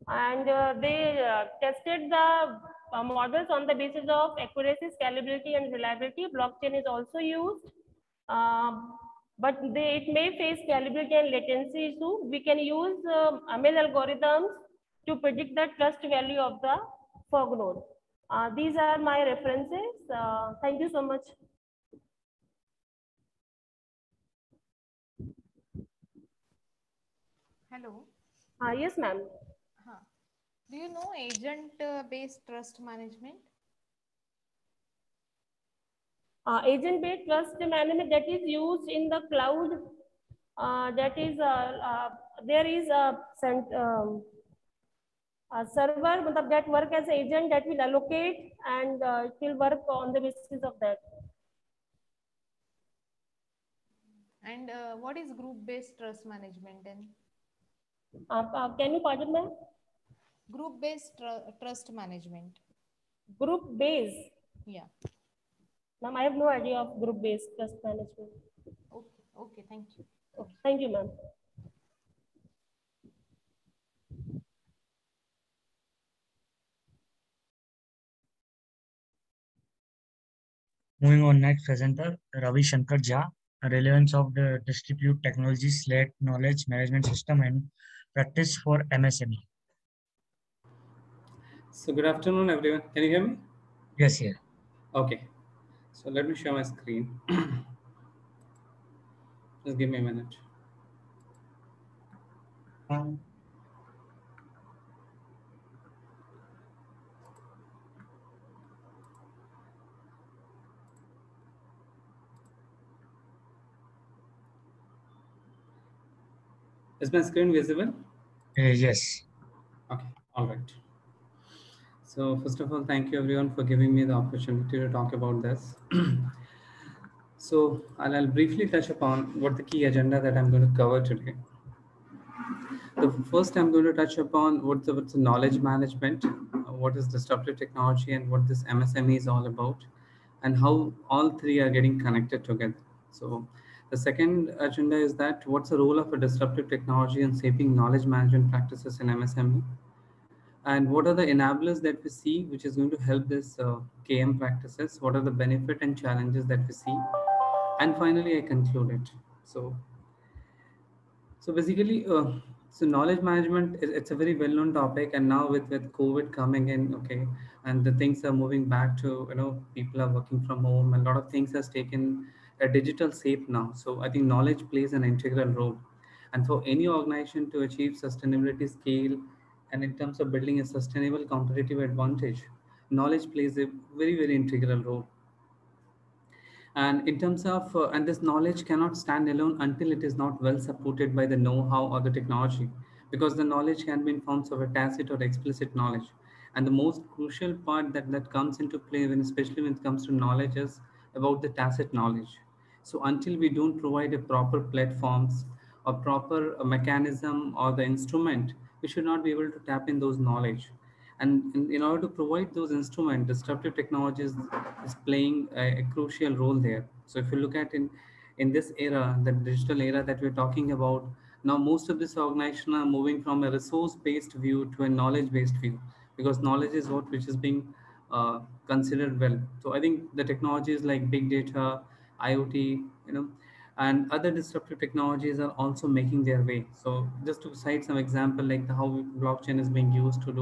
And they tested the models on the basis of accuracy, scalability, and reliability. Blockchain is also used, but it may face scalability and latency issue. We can use ML algorithms to predict the trust value of the fork node. These are my references. Thank you so much. Hello. Yes, ma'am. Do you know agent-based trust management? Agent-based trust management that is used in the cloud. That is there is a server that work as agent that will allocate, and it will work on the basis of that. And what is group-based trust management then? Can you pardon me? Group-based trust management. Group-based? Yeah. Ma'am, I have no idea of group-based trust management. Okay, thank you. Okay, thank you, ma'am. Moving on, next presenter, Ravi Shankar Jha, relevance of the distribute technology SLAT knowledge management system and practice for MSME. So good afternoon, everyone. Can you hear me? Yes, yeah. Okay. So let me share my screen. Just give me a minute. Is my screen visible? Yes. Okay, all right. So first of all, thank you everyone for giving me the opportunity to talk about this. So I'll briefly touch upon what the key agenda that I'm going to cover today. The first I'm going to touch upon what's the knowledge management, what is disruptive technology, and what this MSME is all about, and how all three are getting connected together. So the second agenda is that what's the role of a disruptive technology in shaping knowledge management practices in MSME, and what are the enablers that we see which is going to help this KM practices, what are the benefit and challenges that we see, and finally I conclude it. So basically, So knowledge management it's a very well-known topic, and now with COVID coming in, okay, and the things are moving back to, people are working from home, and a lot of things has taken a digital shape now. So I think knowledge plays an integral role, and for any organization to achieve sustainability scale, and in terms of building a sustainable competitive advantage, knowledge plays a very integral role. And in terms of and this knowledge cannot stand alone until it is not well supported by the know-how or the technology, because the knowledge can be in forms of a tacit or explicit knowledge. And the most crucial part that comes into play, when especially when it comes to knowledge, is about the tacit knowledge. So until we don't provide a proper platforms or proper mechanism or the instrument, we should not be able to tap in those knowledge. And in order to provide those instruments, disruptive technologies is playing a crucial role there. So if you look at in this era, the digital era that we're talking about, now most of this organization are moving from a resource-based view to a knowledge-based view, because knowledge is what which is being considered well. So I think the technologies like big data, IoT, and other disruptive technologies are also making their way. So just to cite some example, like how blockchain is being used to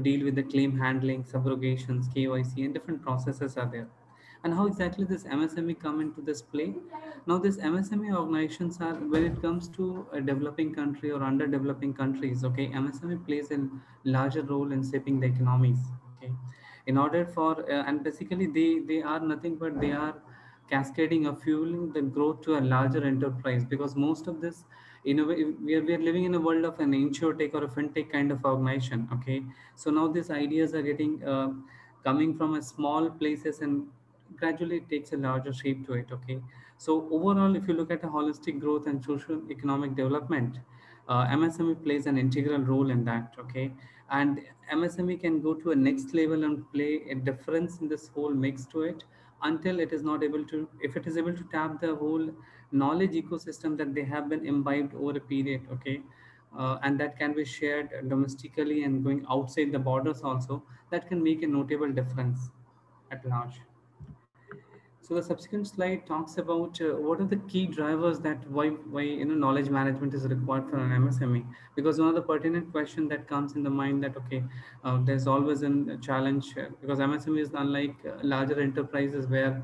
deal with the claim handling, subrogations, KYC, and different processes are there. And how exactly this MSME come into this play? Now, this MSME organizations are, when it comes to a developing country or underdeveloping countries, okay, MSME plays a larger role in shaping the economies, okay. In order for, and basically they are nothing but they are cascading or fueling the growth to a larger enterprise, because most of this, we are living in a world of an insurtech or a fintech kind of organization, okay. So now these ideas are getting coming from a small places, and gradually it takes a larger shape to it, okay. So overall, if you look at a holistic growth and social economic development, MSME plays an integral role in that, okay. And MSME can go to a next level and play a difference in this whole mix to it, until it is not able to, if it is able to tap the whole knowledge ecosystem that they have been imbibed over a period, okay. And that can be shared domestically and going outside the borders also, that can make a notable difference at large. So the subsequent slide talks about what are the key drivers that why knowledge management is required for an MSME. Because one of the pertinent question that comes in the mind that, okay, there's always a challenge, because MSME is unlike larger enterprises where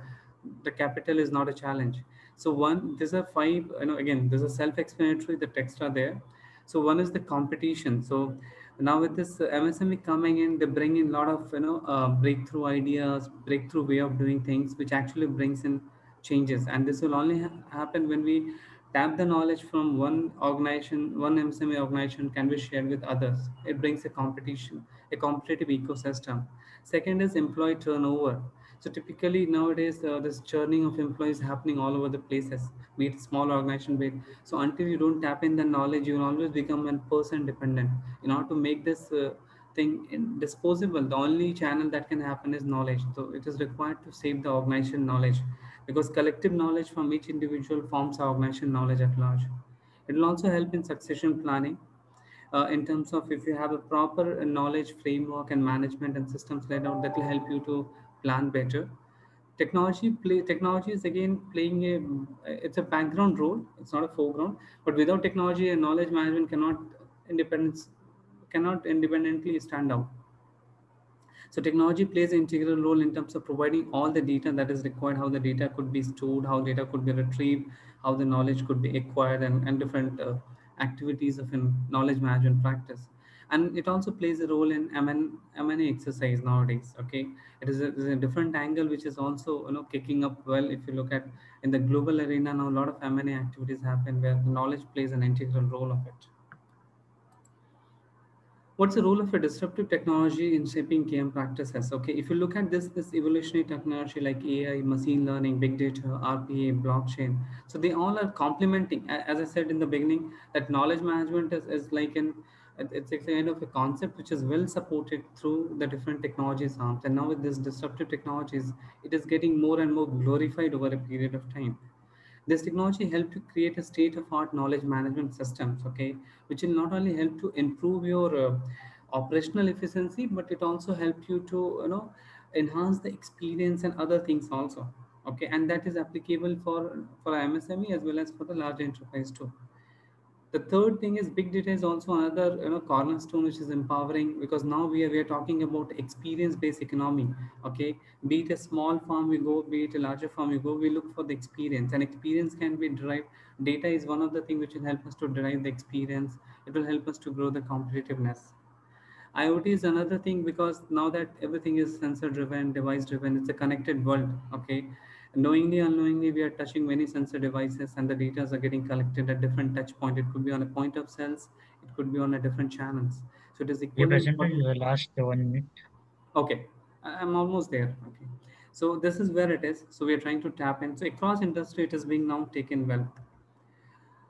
the capital is not a challenge. So one, there's a five, again, there's a self-explanatory, the text are there. So one is the competition. So now with this MSME coming in, they bring in a lot of breakthrough ideas, breakthrough way of doing things, which actually brings in changes. And this will only happen when we tap the knowledge from one organization, one MSME organization can be shared with others. It brings a competition, a competitive ecosystem. Second is employee turnover. So typically nowadays, this churning of employees happening all over the places, be it small organization, be it. So until you don't tap in the knowledge, you will always become a person dependent. In order to make this thing disposable, the only channel that can happen is knowledge. So it is required to save the organization knowledge, because collective knowledge from each individual forms our organization knowledge at large. It will also help in succession planning, in terms of if you have a proper knowledge framework and management and systems laid out, that will help you to plan better. Technology is again playing it's a background role, it's not a foreground. But without technology, and knowledge management cannot independently stand out. So technology plays an integral role in terms of providing all the data that is required, how the data could be stored, how data could be retrieved, how the knowledge could be acquired, and different activities of knowledge management practice. And it also plays a role in M&A exercise nowadays. Okay, it is a different angle which is also kicking up well. If you look at in the global arena now, a lot of M&A activities happen where the knowledge plays an integral role of it. What's the role of a disruptive technology in shaping KM practices? Okay, if you look at this evolutionary technology like AI, machine learning, big data, RPA, blockchain, so they all are complementing. As I said in the beginning, that knowledge management is like it's a kind of a concept which is well supported through the different technologies arms. And now with this disruptive technologies, it is getting more and more glorified over a period of time. This technology helped to create a state-of-art knowledge management systems, okay, which will not only help to improve your operational efficiency, but it also helped you to enhance the experience and other things also, okay, and that is applicable for MSME as well as for the large enterprise too. The third thing is big data is also another cornerstone which is empowering, because now we are talking about experience based economy. Okay, be it a small farm we go, be it a larger farm we go, we look for the experience, and experience can be derived. Data is one of the things which will help us to derive the experience. It will help us to grow the competitiveness. IoT is another thing, because now that everything is sensor driven, device driven, it's a connected world. Okay. Knowingly, unknowingly, we are touching many sensor devices and the data are getting collected at different touch point. It could be on a point of sales, it could be on a different channels. So it is The equally presenter, important. you last 1 minute. Okay. I'm almost there. Okay. So this is where it is. So we are trying to tap in. So across industry, it is being now taken well.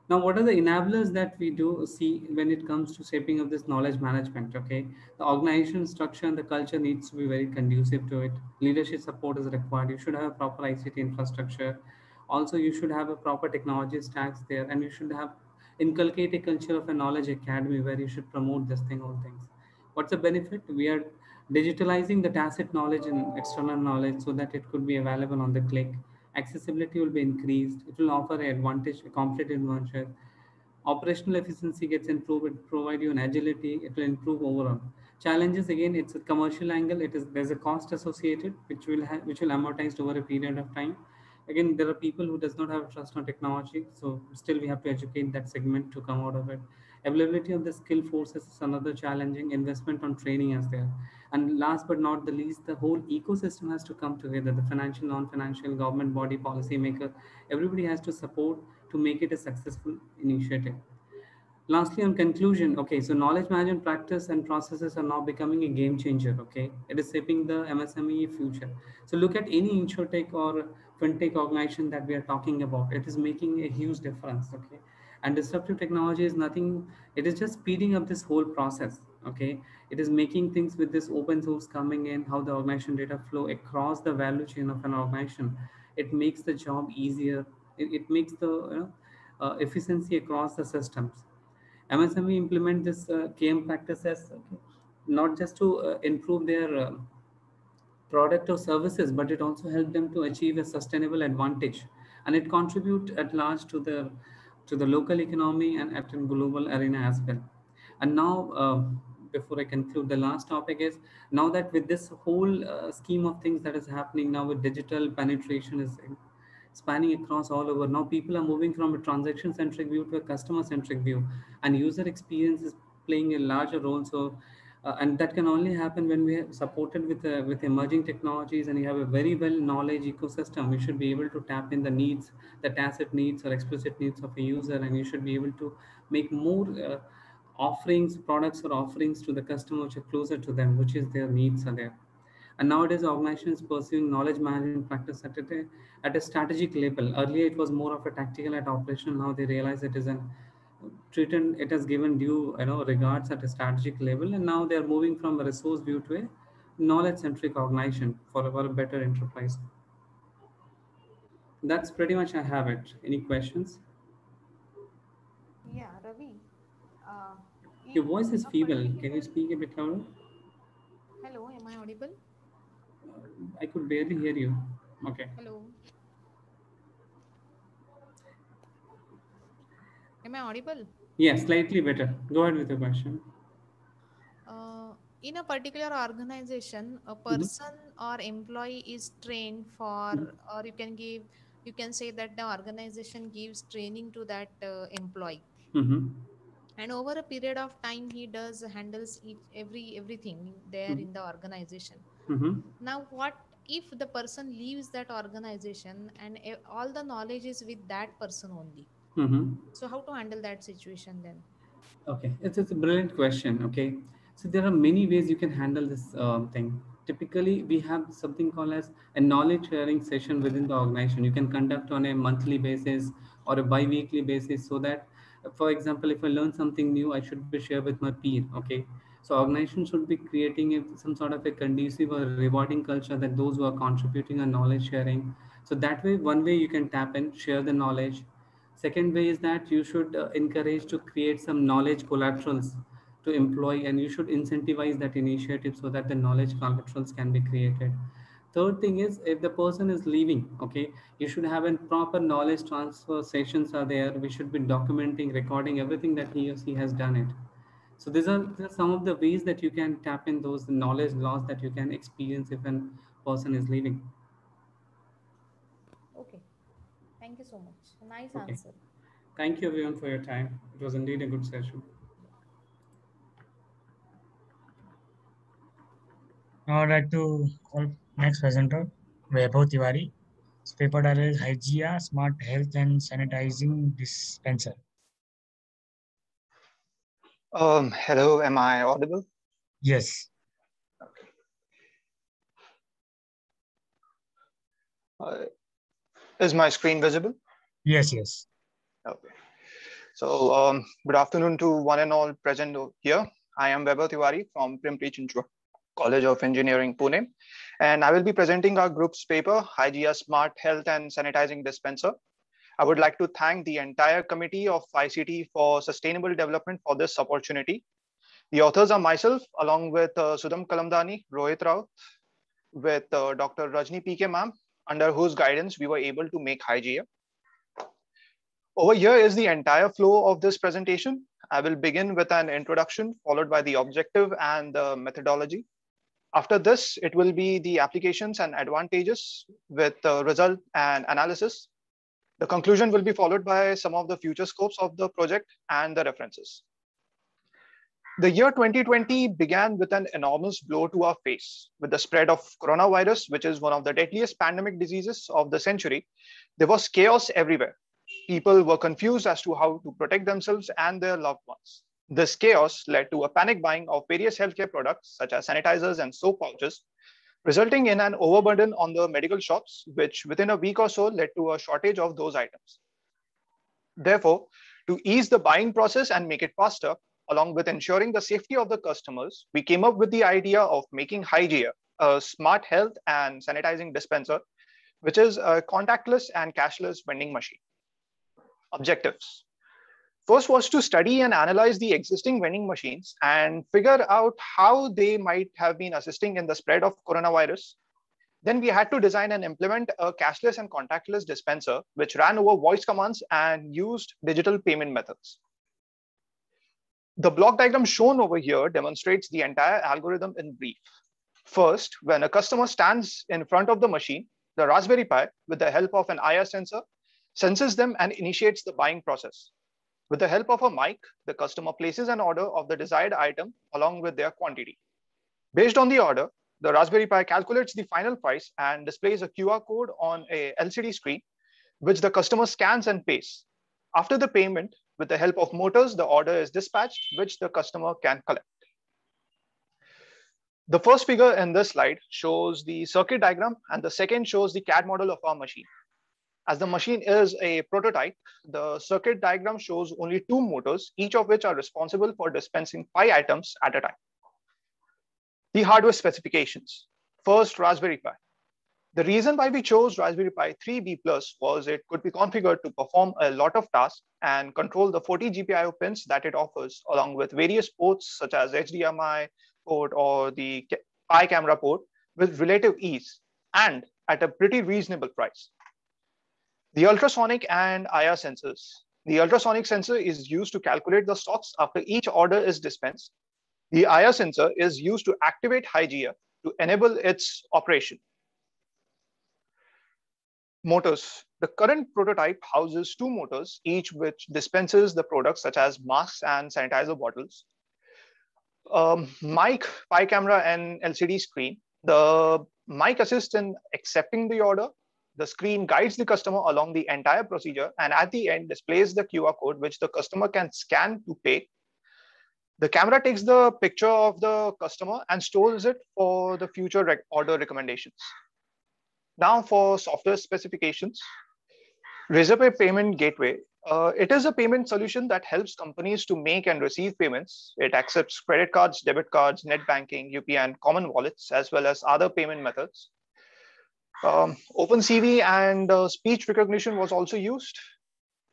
Now, what are the enablers that we do see when it comes to shaping of this knowledge management? Okay, the organization structure and the culture needs to be very conducive to it. Leadership support is required. You should have a proper ICT infrastructure. Also, you should have a proper technology stacks there, and you should have inculcate a culture of a knowledge academy where you should promote this thing, all things. What's the benefit? We are digitalizing the tacit knowledge and external knowledge so that it could be available on the click. Accessibility will be increased. It will offer an advantage, a competitive advantage. Operational efficiency gets improved. It provide you an agility. It will improve overall. Challenges, again, it's a commercial angle. There's a cost associated which will amortize over a period of time. Again, there are people who does not have trust on technology, so still we have to educate that segment to come out of it. Availability of the skill forces is another challenging. Investment on training is there. And last but not the least, the whole ecosystem has to come together. The financial, non-financial, government body, policymaker, everybody has to support to make it a successful initiative. Lastly, on conclusion, okay, so knowledge management practice and processes are now becoming a game changer. Okay, it is shaping the MSME future. So look at any insurtech or fintech organization that we are talking about. It is making a huge difference. Okay, and disruptive technology is nothing. It is just speeding up this whole process. Okay, it is making things with this open source coming in, how the organization data flow across the value chain of an organization. It makes the job easier. It makes the efficiency across the systems. MSME implement this KM practices, okay, not just to improve their product or services, but it also helps them to achieve a sustainable advantage, and it contribute at large to the local economy and at a global arena as well. And now, before I conclude, the last topic is, now that with this whole scheme of things that is happening now with digital penetration is spanning across all over. Now people are moving from a transaction centric view to a customer centric view, and user experience is playing a larger role. So and that can only happen when we are supported with emerging technologies, and you have a very well knowledge ecosystem. We should be able to tap in the needs, the tacit needs or explicit needs of a user, and you should be able to make more offerings, products or offerings to the customer which are closer to them, which is their needs are there. And nowadays, organizations pursuing knowledge management practice at a strategic level. Earlier, it was more of a tactical and operational. Now they realize it is an treated, it has given due regards at a strategic level, and now they are moving from a resource view to a knowledge centric organization for a better enterprise. That's pretty much I have it. Any questions? Yeah, Ravi. Uh, Your if voice is a feeble. Can you particular, speak a bit louder? hello, am I audible? I could barely hear you. Okay. Hello, am I audible? Yeah, slightly better. Go ahead with your question. In a particular organization, a Mhm. person or employee is trained for, or you can say that the organization gives training to that employee, Mm-hmm. and over a period of time, he does handles everything there in the organization. Mm-hmm. Now, what if the person leaves that organization and all the knowledge is with that person only? Mm-hmm. So, how to handle that situation then? Okay, it's a brilliant question. Okay, so there are many ways you can handle this thing. Typically, we have something called as a knowledge sharing session within the organization. You can conduct on a monthly basis or a bi-weekly basis, so that, for example, if I learn something new, I should be share with my peer. Okay, so organization should be creating some sort of a conducive or rewarding culture that those who are contributing are knowledge sharing. So that way, one way you can tap in, share the knowledge. Second way is that you should encourage to create some knowledge collaterals to employ, and you should incentivize that initiative so that the knowledge collaterals can be created. Third thing is, if the person is leaving, okay, you should have a proper knowledge transfer sessions are there. We should be documenting, recording everything that he or she has done it. So these are some of the ways that you can tap in those knowledge loss that you can experience if a person is leaving. Okay. Thank you so much. Nice Okay. answer. Thank you everyone for your time. It was indeed a good session. Now I'd like to call next presenter, Vaibhav Tiwari. His paper title is Hygia, Smart Health and Sanitizing Dispenser. Hello, am I audible? Yes. Is my screen visible? Yes, yes. Okay. So good afternoon to one and all present here. I am Vaibhav Tiwari from Pimpri Chinchwad College of Engineering, Pune, and I will be presenting our group's paper, Hygia Smart Health and Sanitizing Dispenser. I would like to thank the entire committee of ICT for sustainable development for this opportunity. The authors are myself, along with Sudham Kalamdani, Rohit Rao, with Dr. Rajni PK ma'am, under whose guidance we were able to make Hygia. Over here is the entire flow of this presentation. I will begin with an introduction, followed by the objective and the methodology. After this, it will be the applications and advantages with the result and analysis. The conclusion will be followed by some of the future scopes of the project and the references. The year 2020 began with an enormous blow to our face. With the spread of coronavirus, which is one of the deadliest pandemic diseases of the century, there was chaos everywhere. People were confused as to how to protect themselves and their loved ones. This chaos led to a panic buying of various healthcare products, such as sanitizers and soap pouches, resulting in an overburden on the medical shops, which within a week or so led to a shortage of those items. Therefore, to ease the buying process and make it faster, along with ensuring the safety of the customers, we came up with the idea of making Hygia, a smart health and sanitizing dispenser, which is a contactless and cashless vending machine. Objectives. First was to study and analyze the existing vending machines and figure out how they might have been assisting in the spread of coronavirus. Then we had to design and implement a cashless and contactless dispenser, which ran over voice commands and used digital payment methods. The block diagram shown over here demonstrates the entire algorithm in brief. First, when a customer stands in front of the machine, the Raspberry Pi, with the help of an IR sensor, senses them and initiates the buying process. With the help of a mic, the customer places an order of the desired item along with their quantity. Based on the order, the Raspberry Pi calculates the final price and displays a QR code on a LCD screen, which the customer scans and pays. After the payment, with the help of motors, the order is dispatched, which the customer can collect. The first figure in this slide shows the circuit diagram, and the second shows the CAD model of our machine. As the machine is a prototype, the circuit diagram shows only 2 motors, each of which are responsible for dispensing 5 items at a time. The hardware specifications. First, Raspberry Pi. The reason why we chose Raspberry Pi 3B Plus was it could be configured to perform a lot of tasks and control the 40 GPIO pins that it offers, along with various ports such as HDMI port or the Pi camera port with relative ease and at a pretty reasonable price. The ultrasonic and IR sensors. The ultrasonic sensor is used to calculate the stocks after each order is dispensed. The IR sensor is used to activate Hygia to enable its operation. Motors. The current prototype houses 2 motors, each which dispenses the products such as masks and sanitizer bottles. Mic, Pi camera, and LCD screen. The mic assists in accepting the order. The screen guides the customer along the entire procedure, and at the end displays the QR code, which the customer can scan to pay. The camera takes the picture of the customer and stores it for the future order recommendations. Now for software specifications. Razorpay Payment Gateway. It is a payment solution that helps companies to make and receive payments. It accepts credit cards, debit cards, net banking, UPI, and common wallets, as well as other payment methods. OpenCV and speech recognition was also used.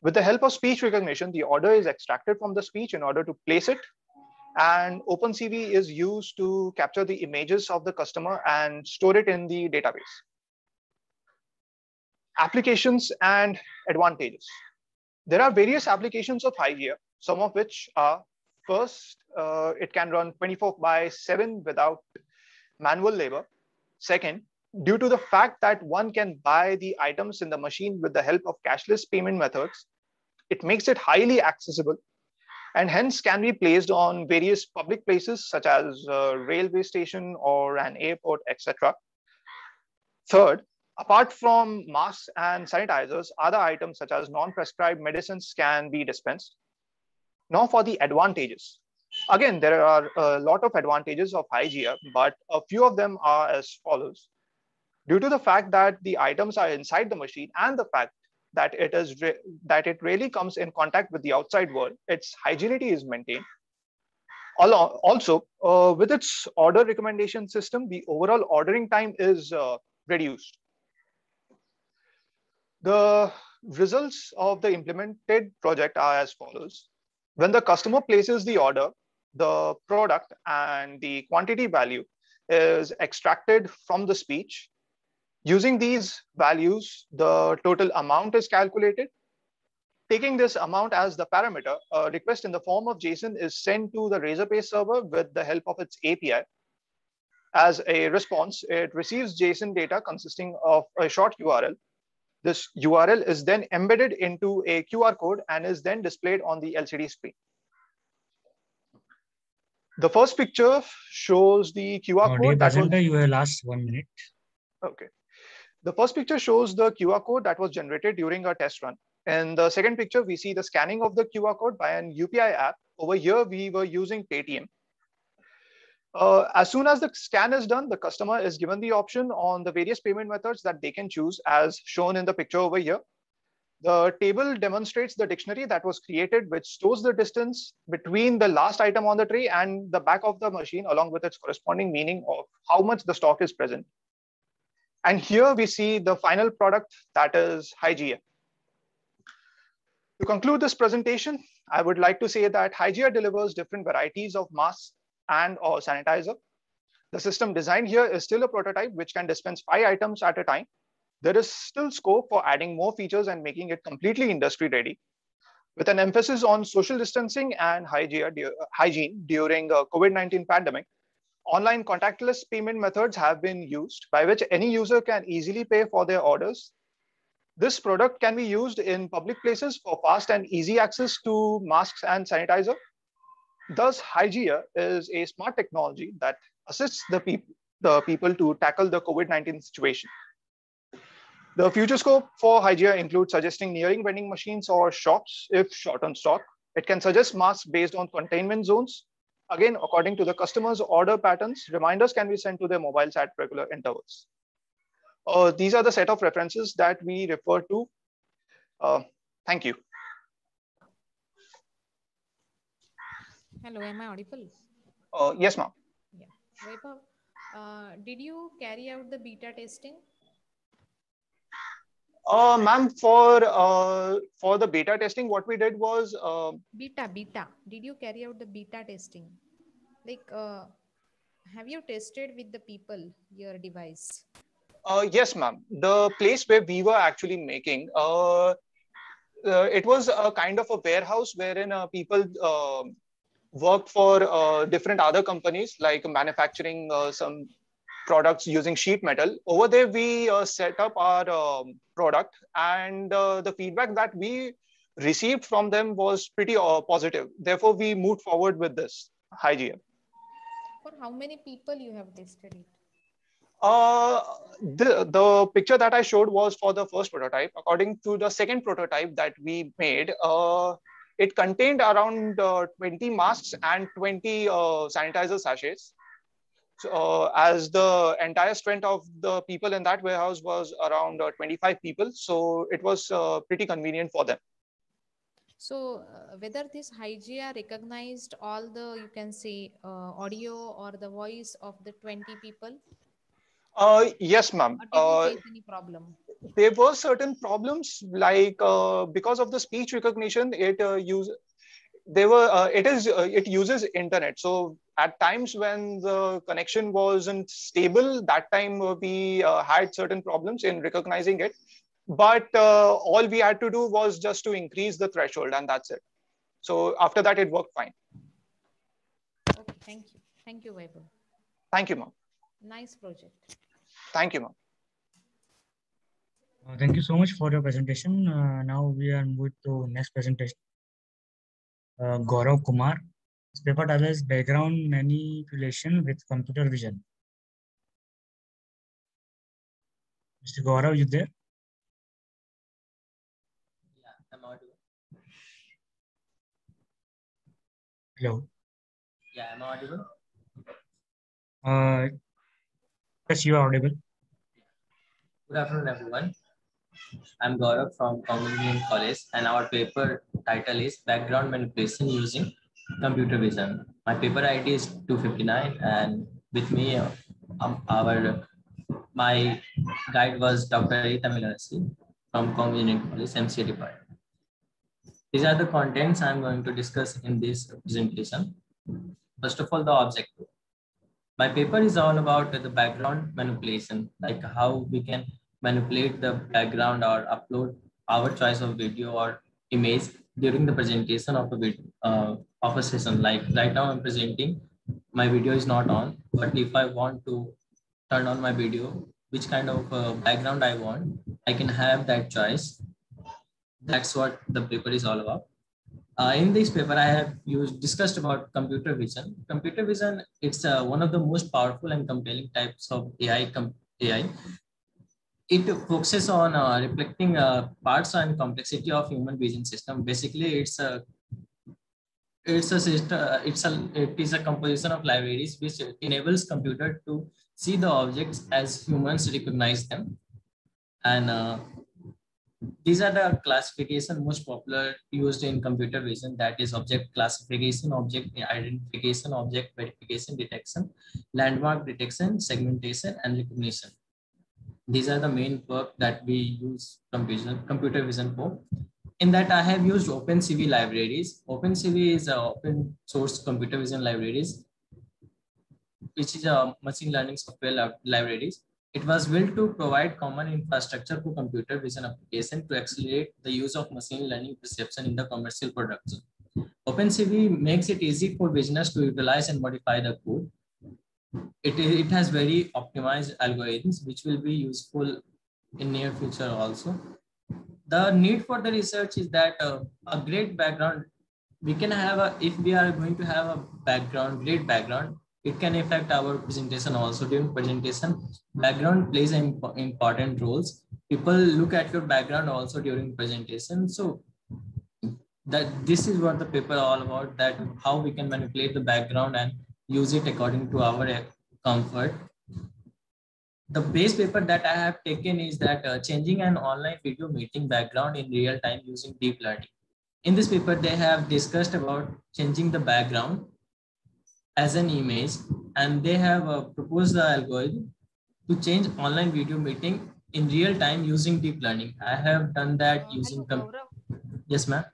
With the help of speech recognition, the order is extracted from the speech in order to place it. and OpenCV is used to capture the images of the customer and store it in the database. Applications and advantages. There are various applications of HiGear, some of which are, first, it can run 24/7 without manual labor. Second, due to the fact that one can buy the items in the machine with the help of cashless payment methods, it makes it highly accessible and hence can be placed on various public places such as a railway station or an airport, etc. Third, apart from masks and sanitizers, other items such as non-prescribed medicines can be dispensed. Now for the advantages. Again, there are a lot of advantages of HiGear, but a few of them are as follows. Due to the fact that the items are inside the machine and the fact that it really comes in contact with the outside world, its hygienity is maintained. Also, with its order recommendation system, the overall ordering time is reduced. The results of the implemented project are as follows. When the customer places the order, the product and the quantity value is extracted from the speech. Using these values, the total amount is calculated. Taking this amount as the parameter, a request in the form of JSON is sent to the Razorpay server with the help of its API. As a response, it receives JSON data consisting of a short URL. This URL is then embedded into a QR code and is then displayed on the LCD screen. The first picture shows the QR code. Presenter, you have last 1 minute. Okay. The first picture shows the QR code that was generated during our test run. In the second picture, we see the scanning of the QR code by an UPI app. Over here, we were using Paytm. As soon as the scan is done, the customer is given the option on the various payment methods that they can choose as shown in the picture over here. The table demonstrates the dictionary that was created, which stores the distance between the last item on the tray and the back of the machine, along with its corresponding meaning of how much the stock is present. And here we see the final product, that is HiGear. To conclude this presentation, I would like to say that HiGear delivers different varieties of masks and/or sanitizer. The system design here is still a prototype which can dispense 5 items at a time. There is still scope for adding more features and making it completely industry ready. With an emphasis on social distancing and hygiene during the COVID-19 pandemic, online contactless payment methods have been used by which any user can easily pay for their orders. This product can be used in public places for fast and easy access to masks and sanitizer. Thus, HiGear is a smart technology that assists the people to tackle the COVID-19 situation. The future scope for HiGear includes suggesting nearing vending machines or shops if short on stock. It can suggest masks based on containment zones. Again, according to the customer's order patterns, reminders can be sent to their mobiles at regular intervals. These are the set of references that we refer to. Thank you. Hello, am I audible? Yes, ma'am. Yeah. Vaibhav, did you carry out the beta testing? Ma'am, for the beta testing, what we did was beta. Did you carry out the beta testing? Like, have you tested with the people your device? Yes, ma'am. The place where we were actually making, it was a kind of a warehouse wherein people worked for different other companies, like manufacturing some products using sheet metal. Over there, we set up our product, and the feedback that we received from them was pretty positive. Therefore, we moved forward with this HiGear. For how many people you have tested it? The picture that I showed was for the first prototype. According to the second prototype that we made, it contained around 20 masks and 20 sanitizer sachets. So, as the entire strength of the people in that warehouse was around 25 people, so it was pretty convenient for them. So, whether this HiGear recognized all the, you can say, audio or the voice of the 20 people? Yes, ma'am. Did you face any problem? There were certain problems, like because of the speech recognition, it uses internet. So at times when the connection wasn't stable, that time we had certain problems in recognizing it. But all we had to do was just to increase the threshold, and that's it. So after that, it worked fine. Okay, thank you. Thank you, Vaibhav. Thank you, ma'am. Nice project. Thank you, ma'am. Thank you so much for your presentation. Now we are moving to next presentation. Gaurav Kumar. His paper title is Background Manipulation with Computer Vision. Mr. Gaurav, you there? Yeah, I'm audible. Hello. Yeah, I'm audible. Yes, you are audible. Good afternoon, everyone. I'm Gaurav from Common College, and our paper title is Background Manipulation Using Computer Vision. My paper ID is 259, and with me, my guide was Dr. Rita Milanesi from Common College, MCA department. These are the contents I'm going to discuss in this presentation. First of all, the objective. My paper is all about the background manipulation, like how we can manipulate the background or upload our choice of video or image during the presentation of a video, of a session. Like right now I'm presenting, my video is not on, but if I want to turn on my video, which kind of background I want, I can have that choice. That's what the paper is all about. In this paper, I have discussed about computer vision. Computer vision, it's one of the most powerful and compelling types of AI. It focuses on reflecting parts and complexity of human vision system. Basically, it is a composition of libraries which enables computer to see the objects as humans recognize them. And these are the classification most popular used in computer vision, that is object classification, object identification, object verification, detection, landmark detection, segmentation, and recognition. These are the main work that we use computer vision for. In that, I have used OpenCV libraries. OpenCV is an open source computer vision libraries, which is a machine learning software libraries. It was built to provide common infrastructure for computer vision application to accelerate the use of machine learning perception in the commercial production. OpenCV makes it easy for business to utilize and modify the code. It has very optimized algorithms, which will be useful in near future also. The need for the research is that a great background, we can have if we are going to have a great background, it can affect our presentation also. During presentation, background plays an important roles. People look at your background also during presentation. So this is what the paper all about, that how we can manipulate the background and use it according to our comfort. The base paper that I have taken is that changing an online video meeting background in real time using deep learning. In this paper, they have discussed about changing the background as an image, and they have proposed the algorithm to change online video meeting in real time using deep learning. I have done that using. Yes, ma'am.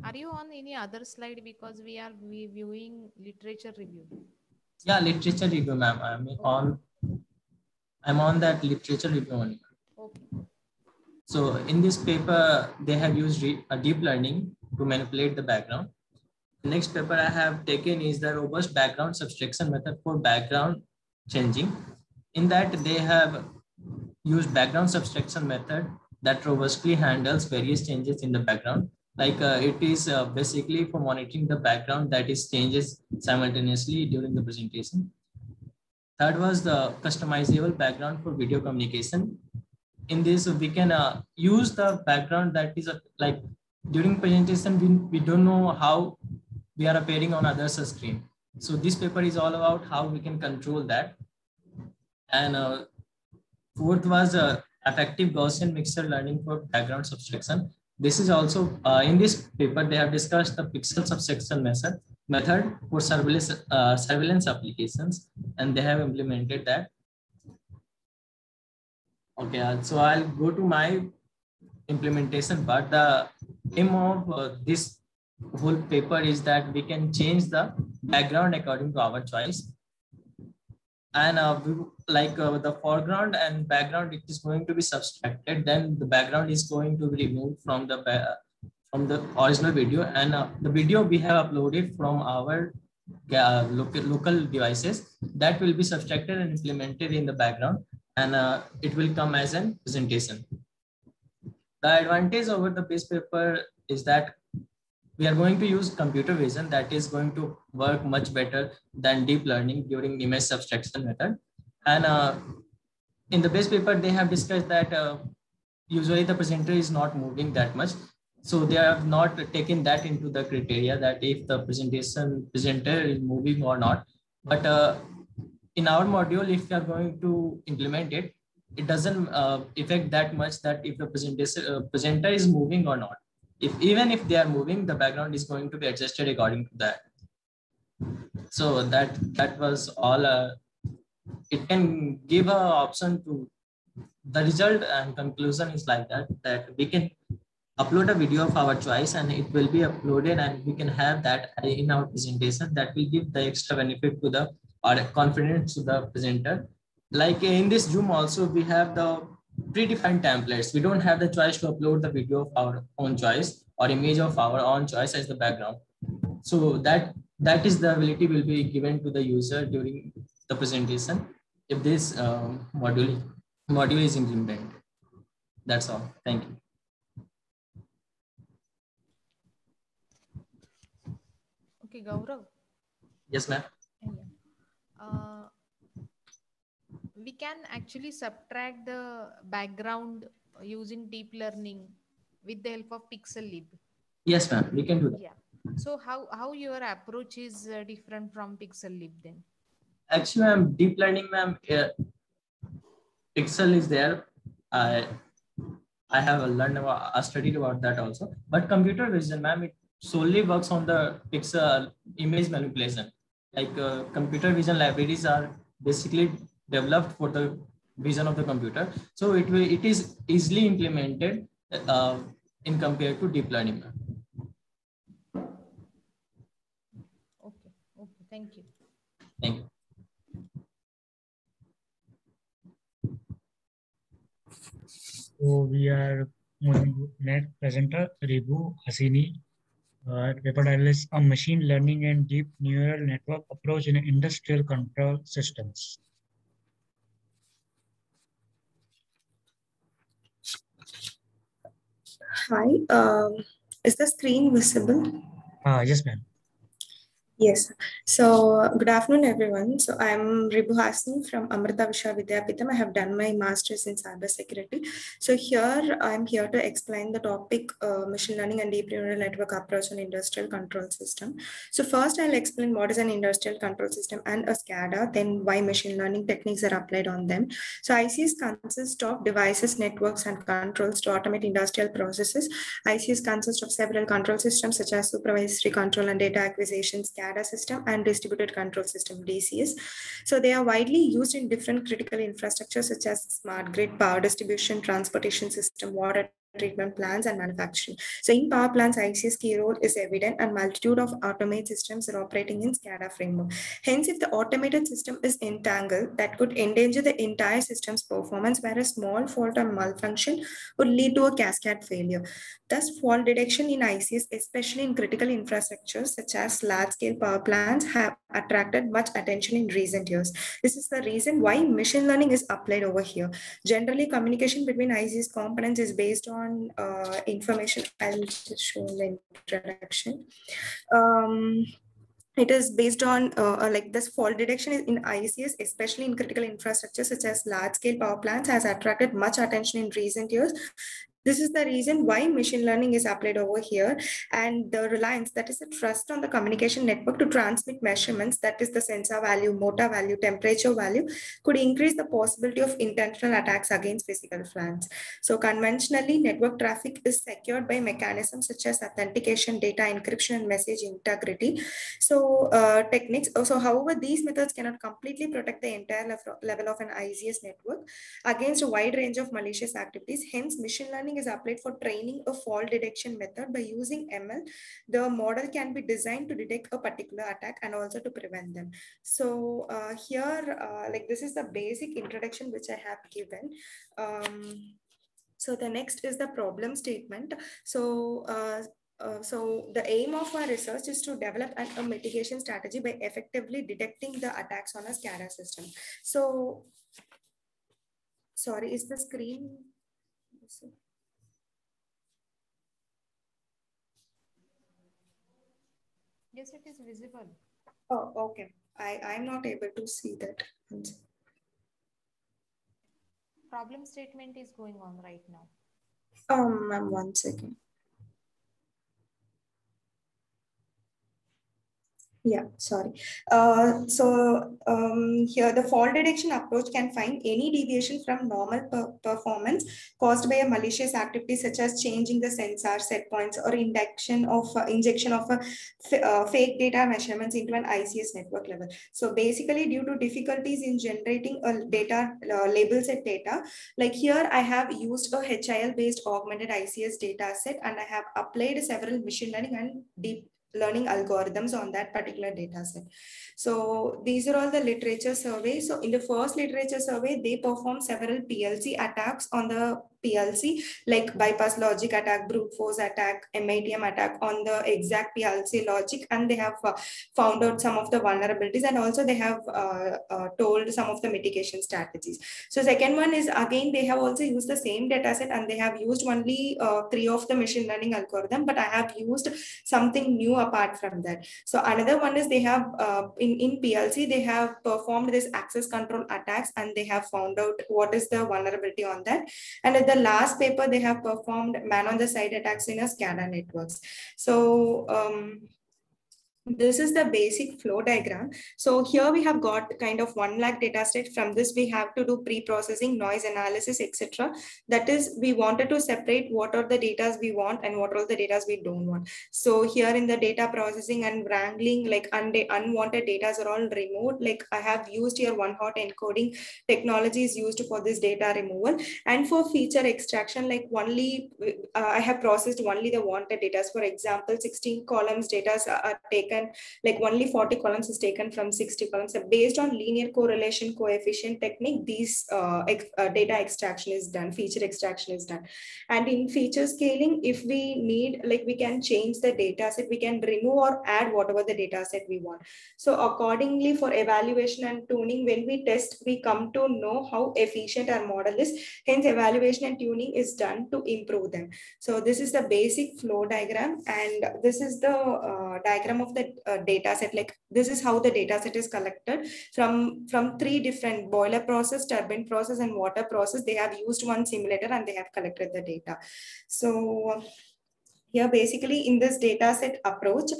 Are you on any other slide, because we are viewing literature review? Yeah, literature review, ma'am. I'm on that literature review only. Okay. So in this paper, they have used a deep learning to manipulate the background. The next paper I have taken is the robust background subtraction method for background changing. In that, they have used background subtraction method that robustly handles various changes in the background. Like it is basically for monitoring the background that is changes simultaneously during the presentation. Third was the customizable background for video communication. In this, we can use the background that is like during presentation, we don't know how we are appearing on others' screen. So this paper is all about how we can control that. And fourth was effective Gaussian mixture learning for background subtraction. This is also in this paper, they have discussed the pixel subtraction method for surveillance applications, and they have implemented that. Okay, so I'll go to my implementation part. The aim of this whole paper is that we can change the background according to our choice. And the foreground and background, it is going to be subtracted. Then the background is going to be removed from the original video, and the video we have uploaded from our local devices, that will be subtracted and implemented in the background, and it will come as a presentation. The advantage over the base paper is that we are going to use computer vision that is going to work much better than deep learning during image subtraction method. And in the base paper, they have discussed that usually the presenter is not moving that much. So they have not taken that into the criteria that if the presenter is moving or not. But in our module, if you are going to implement it, it doesn't affect that much that if the presenter is moving or not. Even if they are moving, the background is going to be adjusted according to that. So that was all. It can give an option to the result, and conclusion is like that we can upload a video of our choice and it will be uploaded, and we can have that in our presentation. That will give the extra benefit to the or confidence to the presenter. Like in this Zoom also, we have the predefined templates. We don't have the choice to upload the video of our own choice or image of our own choice as the background. So that is the ability will be given to the user during the presentation if this module is implemented. That's all. Thank you. Okay, Gaurav. Yes, ma'am. We can actually subtract the background using deep learning with the help of PixelLib. Yes, ma'am. We can do that. Yeah. So how your approach is different from PixelLib then? Actually, ma'am, deep learning, ma'am, Pixel is there. I have studied about that also. But computer vision, ma'am, it solely works on the pixel image manipulation. Like computer vision libraries are basically developed for the vision of the computer. So it is easily implemented in compared to deep learning. Okay. Thank you. Thank you. So we are moving to next presenter, Ribu Hasini. Paper title is A Machine Learning and Deep Neural Network Approach in Industrial Control Systems. Hi, is the screen visible? Yes, ma'am. Yes. So good afternoon, everyone. So I'm Ribu Hasini from Amrita Vishwavidyapeetham. I have done my master's in cybersecurity. So here I'm here to explain the topic machine learning and deep neural network approach on industrial control system. So first I'll explain what is an industrial control system and a SCADA, then why machine learning techniques are applied on them. So ICs consist of devices, networks, and controls to automate industrial processes. ICs consist of several control systems such as supervisory control and data acquisition, SCADA system, and distributed control system, DCS. So they are widely used in different critical infrastructures such as smart grid, power distribution, transportation system, water treatment plants, and manufacturing. So in power plants, IC's key role is evident, and multitude of automated systems are operating in SCADA framework. Hence, if the automated system is entangled, that could endanger the entire system's performance, where a small fault or malfunction would lead to a cascade failure. Thus, fault detection in ICs, especially in critical infrastructures such as large-scale power plants, have attracted much attention in recent years. This is the reason why machine learning is applied over here. Generally, communication between ICs components is based on information. I'll just show the introduction. It is based on like this fault detection in ICS, especially in critical infrastructure such as large-scale power plants, has attracted much attention in recent years. This is the reason why machine learning is applied over here, and the reliance, that is the trust on the communication network to transmit measurements, that is the sensor value, motor value, temperature value, could increase the possibility of intentional attacks against physical plants. So conventionally, network traffic is secured by mechanisms such as authentication, data encryption, and message integrity. So techniques, so however, these methods cannot completely protect the entire level of an ICS network against a wide range of malicious activities. Hence, machine learning learning is applied for training a fault detection method. By using ML, the model can be designed to detect a particular attack and also to prevent them. So here, like this is the basic introduction which I have given. So the next is the problem statement. So so the aim of our research is to develop a mitigation strategy by effectively detecting the attacks on a SCADA system. So, sorry, is the screen? Yes, it is visible. Oh, okay. I'm not able to see that. Problem statement is going on right now. Ma'am, 1 second. Yeah, sorry. Here the fault detection approach can find any deviation from normal performance caused by a malicious activity such as changing the sensor set points or injection of fake data measurements into an ICS network level. So basically, due to difficulties in generating a data label set data, like here I have used a HIL based augmented ICS data set, and I have applied several machine learning and deep learning algorithms on that particular data set. So these are all the literature surveys. So in the first literature survey, they performed several PLC attacks on the PLC, like bypass logic attack, brute force attack, MITM attack on the exact PLC logic, and they have found out some of the vulnerabilities, and also they have told some of the mitigation strategies. So second one is, again, they have also used the same data set, and they have used only 3 of the machine learning algorithm, but I have used something new apart from that. So another one is they have in PLC, they have performed this access control attacks, and they have found out what is the vulnerability on that. And at the last paper, they have performed man on the side attacks in a SCADA networks. So this is the basic flow diagram. So here we have got kind of 1 lakh data set. From this, we have to do pre-processing, noise analysis, etc. That is, we wanted to separate what are the data we want and what are the data we don't want. So here in the data processing and wrangling, like unwanted data are all removed. Like I have used here one-hot encoding technology is used for this data removal. And for feature extraction, like only I have processed only the wanted data. For example, 16 columns data are taken, like only 40 columns is taken from 60 columns. So based on linear correlation coefficient technique, these data extraction is done, feature extraction is done. And in feature scaling, if we need, like we can change the data set, we can remove or add whatever the data set we want. So accordingly, for evaluation and tuning, when we test, we come to know how efficient our model is. Hence, evaluation and tuning is done to improve them. So this is the basic flow diagram, and this is the diagram of the data set. Like this is how the data set is collected from 3 different boiler process, turbine process, and water process. They have used one simulator and they have collected the data. So here basically in this data set approach,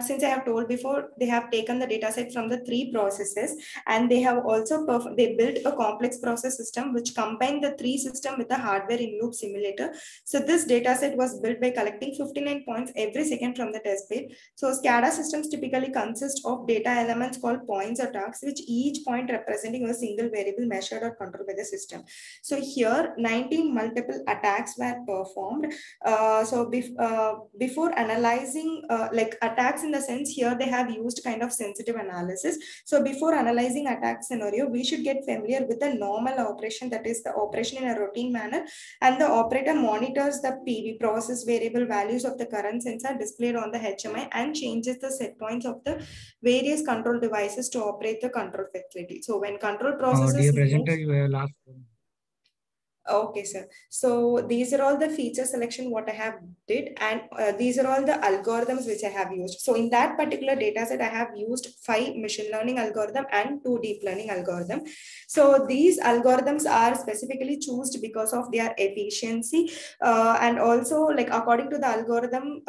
since I have told before, they have taken the data set from the 3 processes, and they have also they built a complex process system which combined the 3 system with a hardware in loop simulator. So this data set was built by collecting 59 points every second from the test bed. So SCADA systems typically consist of data elements called points or tasks, which each point representing a single variable measured or controlled by the system. So here 19 multiple attacks were performed. Before analyzing like attacks, in the sense here they have used kind of sensitive analysis. So before analyzing attack scenario, we should get familiar with the normal operation, that is the operation in a routine manner, and the operator monitors the PV process variable values of the current sensor displayed on the HMI and changes the set points of the various control devices to operate the control facility. So when control processes dear presenter, you have last one. Okay, sir. So these are all the feature selection what I have did, and these are all the algorithms which I have used. So in that particular data set, I have used 5 machine learning algorithm and 2 deep learning algorithm. So these algorithms are specifically chosen because of their efficiency, and also like according to the algorithm,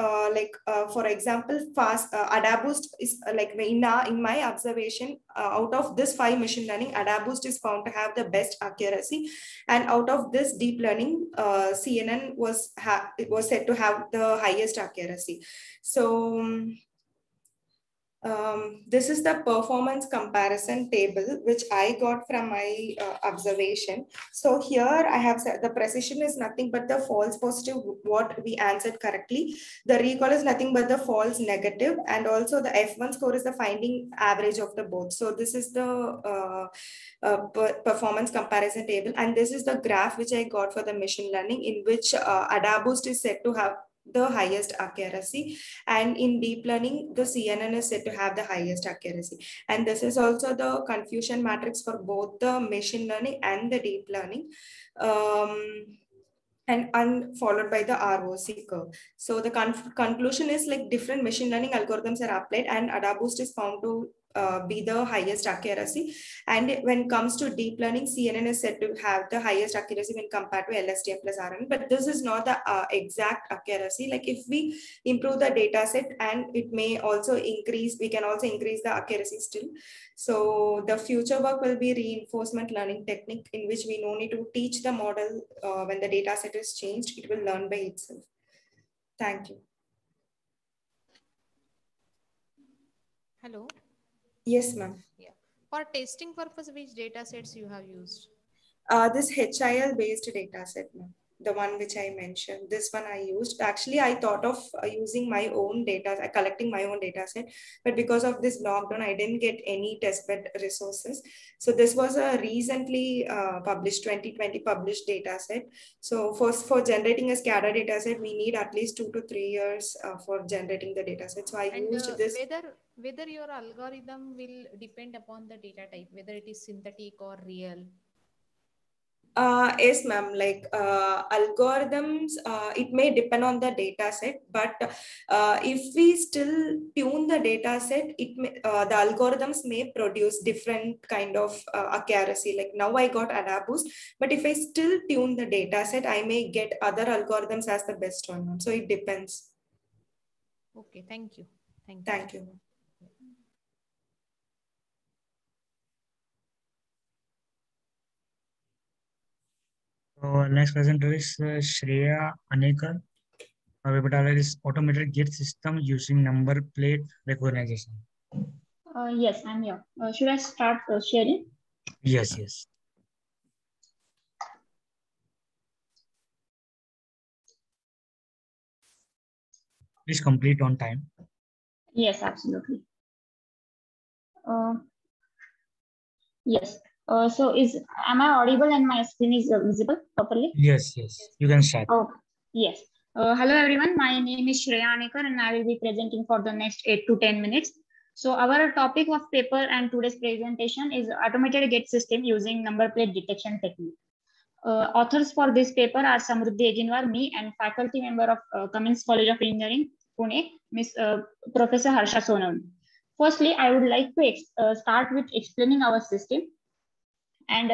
for example, fast AdaBoost is like in my observation, out of this 5 machine learning, AdaBoost is found to have the best accuracy, and out of this deep learning, CNN was said to have the highest accuracy. So This is the performance comparison table, which I got from my observation. So here I have said the precision is nothing but the false positive, what we answered correctly. The recall is nothing but the false negative. And also the F1 score is the finding average of the both. So this is the performance comparison table. And this is the graph which I got for the machine learning, in which AdaBoost is said to have the highest accuracy, and in deep learning the CNN is said to have the highest accuracy. And this is also the confusion matrix for both the machine learning and the deep learning, and followed by the ROC curve. So the conclusion is like different machine learning algorithms are applied, and AdaBoost is found to be the highest accuracy. And when it comes to deep learning, CNN is said to have the highest accuracy when compared to LSTM plus RNN, but this is not the exact accuracy. Like if we improve the data set, and it may also increase, we can also increase the accuracy still. So the future work will be reinforcement learning technique, in which we no need to teach the model when the data set is changed, it will learn by itself. Thank you. Hello. Yes, ma'am. Yeah. For testing purpose, which data sets you have used? This HIL based data set, ma'am. The one which I mentioned, this one I used. Actually, I thought of using my own data, collecting my own data set, but because of this lockdown, I didn't get any testbed resources. So this was a recently published, 2020 published data set. So for generating a SCADA data set, we need at least 2 to 3 years for generating the data set. So I used this. Whether your algorithm will depend upon the data type, whether it is synthetic or real. Yes, ma'am. Like algorithms, it may depend on the data set, but if we still tune the data set, it may, the algorithms may produce different kind of accuracy. Like now I got AdaBoost, but if I still tune the data set, I may get other algorithms as the best one. So it depends. Okay, thank you. Thank you. So next presenter is Shreya Anekar. Our paper is automated gate system using number plate recognition. Yes, I'm here. Should I start sharing? Yes, yes. Please complete on time. Yes, absolutely. Yes. So am I audible and my screen is visible properly? Yes, yes. You can start. Oh, yes. Hello, everyone. My name is Shreya Anekar, and I will be presenting for the next 8 to 10 minutes. So our topic of paper and today's presentation is automated gate system using number plate detection technique. Authors for this paper are Samruddhi Ejinwar, me, and faculty member of Cummins College of Engineering, Pune, Professor Harsha Sonawani. Firstly, I would like to start with explaining our system. And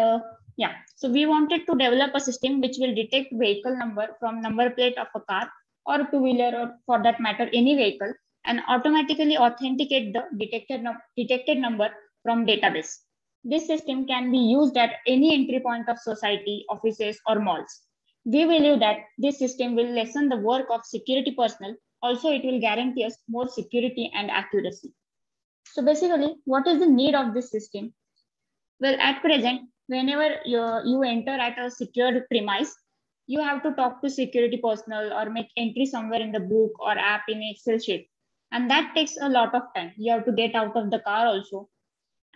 so we wanted to develop a system which will detect vehicle number from number plate of a car or a two-wheeler, or for that matter, any vehicle, and automatically authenticate the detected number from database. This system can be used at any entry point of society, offices, or malls. We believe that this system will lessen the work of security personnel. Also, it will guarantee us more security and accuracy. So basically, what is the need of this system? Well, at present, whenever you enter at a secured premise, you have to talk to security personnel or make entry somewhere in the book or app in Excel sheet. And that takes a lot of time. You have to get out of the car also.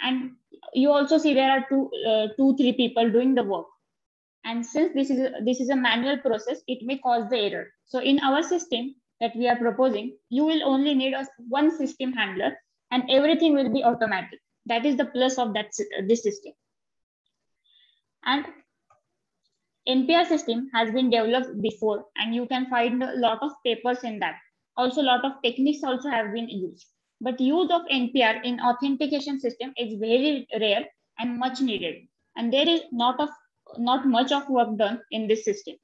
And you also see there are two, 3 people doing the work. And since this is a manual process, it may cause the error. So in our system that we are proposing, you will only need one system handler and everything will be automatic. That is the plus of this system. And NPR system has been developed before, and you can find a lot of papers in that. Also, a lot of techniques also have been used. But use of NPR in authentication system is very rare and much needed. And there is not much of work done in this system.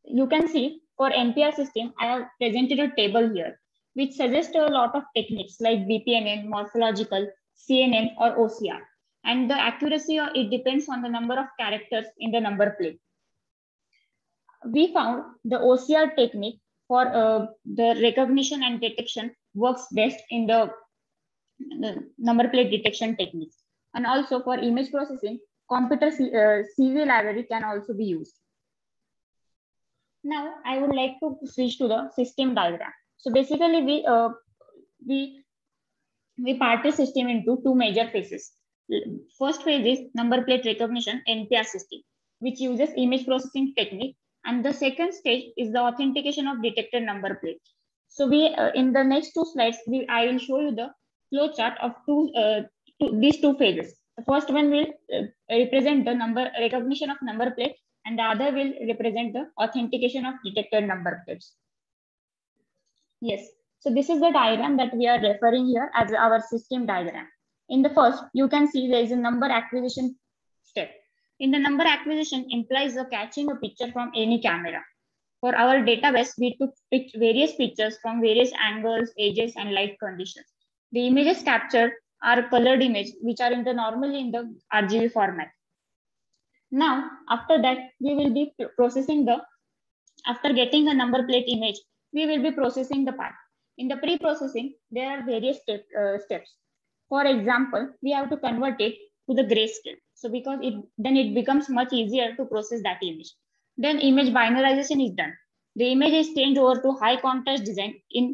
You can see for NPR system, I have presented a table here, which suggests a lot of techniques like BPNN, morphological, CNN, or OCR. And the accuracy, it depends on the number of characters in the number plate. We found the OCR technique for the recognition and detection works best in the number plate detection techniques. And also for image processing, computer CV library can also be used. Now I would like to switch to the system diagram. So basically we part the system into two major phases. First phase is number plate recognition NPR system, which uses image processing technique. And the second stage is the authentication of detected number plate. So we in the next two slides, I will show you the flow chart of these two phases. The first one will represent the number recognition of number plate, and the other will represent the authentication of detected number plates. Yes, so this is the diagram that we are referring here as our system diagram. In the first, you can see there is a number acquisition step. In the number acquisition implies the catching a picture from any camera. For our database, we took various pictures from various angles, edges, and light conditions. The images captured are colored images, which are normally in the RGB format. Now, after that, we will be processing after getting a number plate image, we will be processing the part. In the pre-processing, there are various steps. For example, we have to convert it to the grayscale. So because then it becomes much easier to process that image. Then image binarization is done. The image is changed over to high contrast design in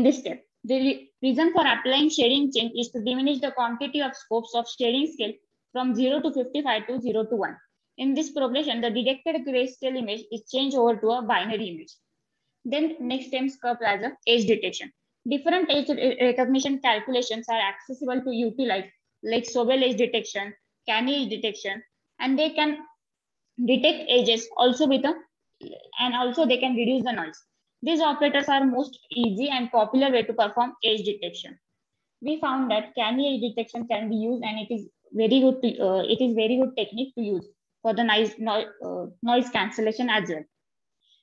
this step. The reason for applying shading change is to diminish the quantity of scopes of shading scale from 0 to 55 to 0 to 1. In this progression, the detected grayscale image is changed over to a binary image. Then next steps come as a edge detection. Different edge recognition calculations are accessible to utilize, like Sobel edge detection, Canny edge detection, and they can detect edges also and also they can reduce the noise. These operators are most easy and popular way to perform edge detection. We found that Canny edge detection can be used, and it is very good technique to use for the noise cancellation as well.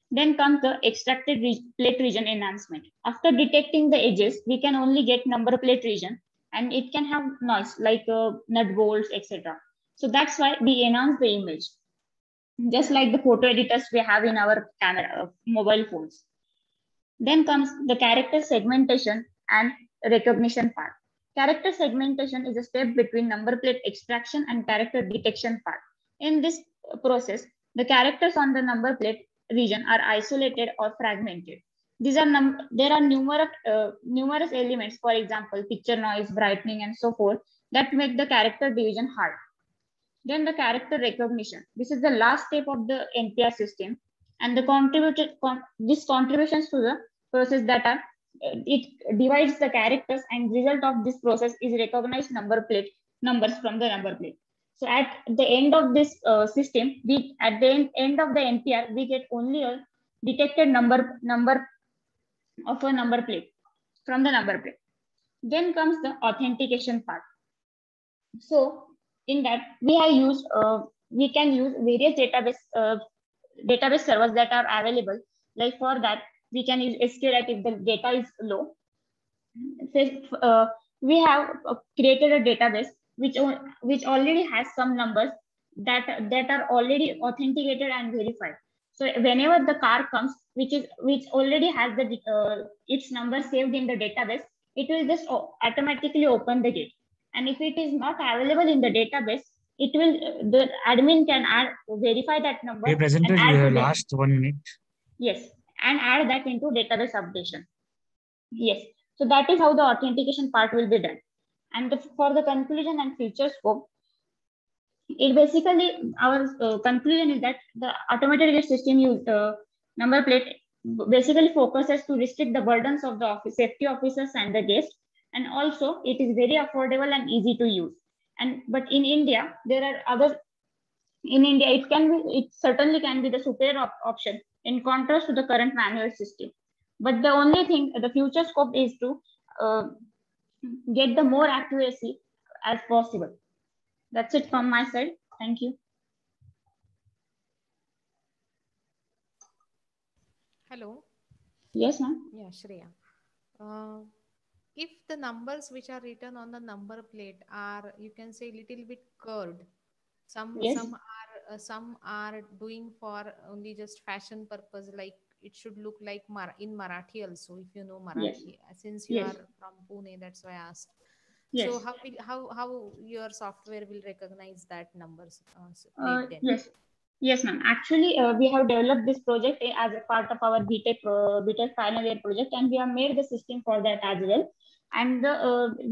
Then comes the extracted plate region enhancement. After detecting the edges, we can only get number plate region, and it can have noise like nut bolts, etc. So that's why we enhance the image, just like the photo editors we have in our camera, mobile phones. Then comes the character segmentation and recognition part. Character segmentation is a step between number plate extraction and character detection part. In this process, the characters on the number plate region are isolated or fragmented. There are numerous elements, for example, picture noise, brightening, and so forth, that make the character division hard. Then the character recognition. This is the last step of the NPR system, and these contributions to the process that are it divides the characters, and result of this process is recognized numbers from the number plate. So at the end of this system, at the end of the NPR, we get only a detected number of a number plate from the number plate. Then comes the authentication part. So in that we can use various database servers that are available. Like for that, we can use SQLite if the data is low. We have created a database which already has some numbers that are already authenticated and verified. So whenever the car comes, which already has its number saved in the database, it will just automatically open the gate. And if it is not available in the database, the admin can verify that number. Hey, presenter, your last 1 minute. Yes, and add that into database updation. Yes, so that is how the authentication part will be done. And for the conclusion and feature scope, it basically, our conclusion is that the automated gate system number plate basically focuses to restrict the burdens of the safety officers and the guests, and also it is very affordable and easy to use. But in India, there are other. In India, it certainly can be the superior option in contrast to the current manual system. But the only thing, the future scope is to get the more accuracy as possible. That's it from my side. Thank you. Hello. Yes, ma'am. Yeah, Shreya. If the numbers which are written on the number plate are, you can say, little bit curved, some are doing for only just fashion purpose, like it should look like in Marathi also, if you know Marathi. Yes. Since you Yes. are from Pune, that's why I asked. Yes. So how your software will recognize that numbers? Plate then? Yes. Yes, ma'am. Actually, we have developed this project as a part of our BTech final year project, and we have made the system for that as well. And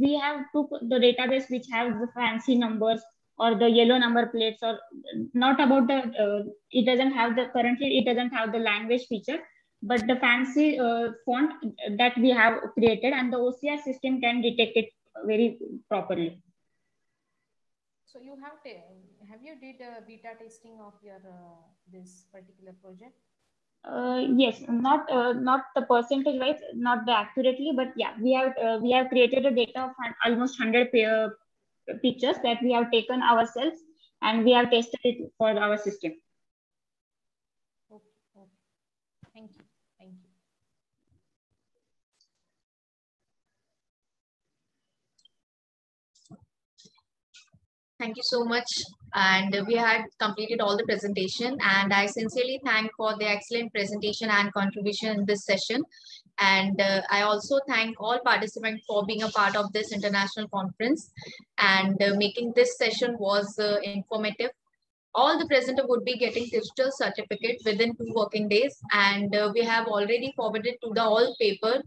we have took the database which has the fancy numbers or the yellow number plates, or not about the it doesn't have the currently it doesn't have the language feature, but the fancy font that we have created, and the OCR system can detect it very properly. So you have you did beta testing of your this particular project? Yes, not the percentage wise, not the accurately, but yeah, we have created a data of almost 100 pictures that we have taken ourselves, and we have tested it for our system. Okay, okay. Thank you, thank you. Thank you so much. And we had completed all the presentation, and I sincerely thank for the excellent presentation and contribution in this session. And I also thank all participants for being a part of this international conference and making this session was informative. All the presenter would be getting digital certificate within 2 working days, and we have already forwarded to the all paper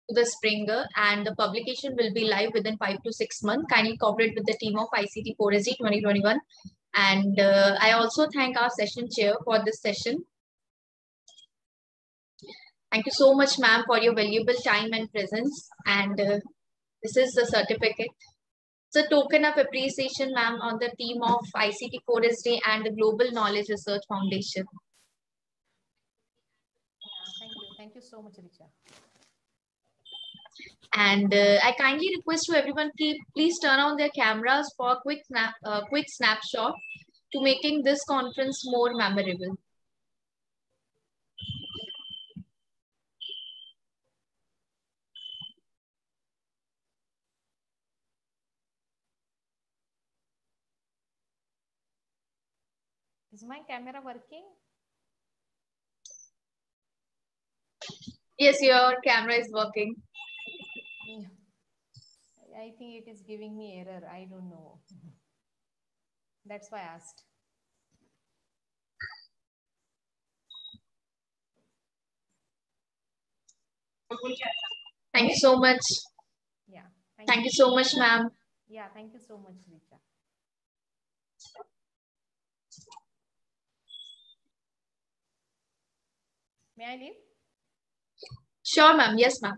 to the Springer, and the publication will be live within 5 to 6 months. Kindly cooperate with the team of ICT 4SD 2021. And I also thank our session chair for this session. Thank you so much, ma'am, for your valuable time and presence. And this is the certificate. It's a token of appreciation, ma'am, on the team of ICT 4SD and the Global Knowledge Research Foundation. Yeah, thank you so much, Richa. And I kindly request to everyone, please turn on their cameras for a quick snapshot to making this conference more memorable. Is my camera working? Yes, your camera is working. Yeah. I think it is giving me error. I don't know. That's why I asked. Thank you so much. Yeah. Thank you so much, ma'am. Yeah, thank you so much, Richa. May I leave? Sure, ma'am. Yes, ma'am.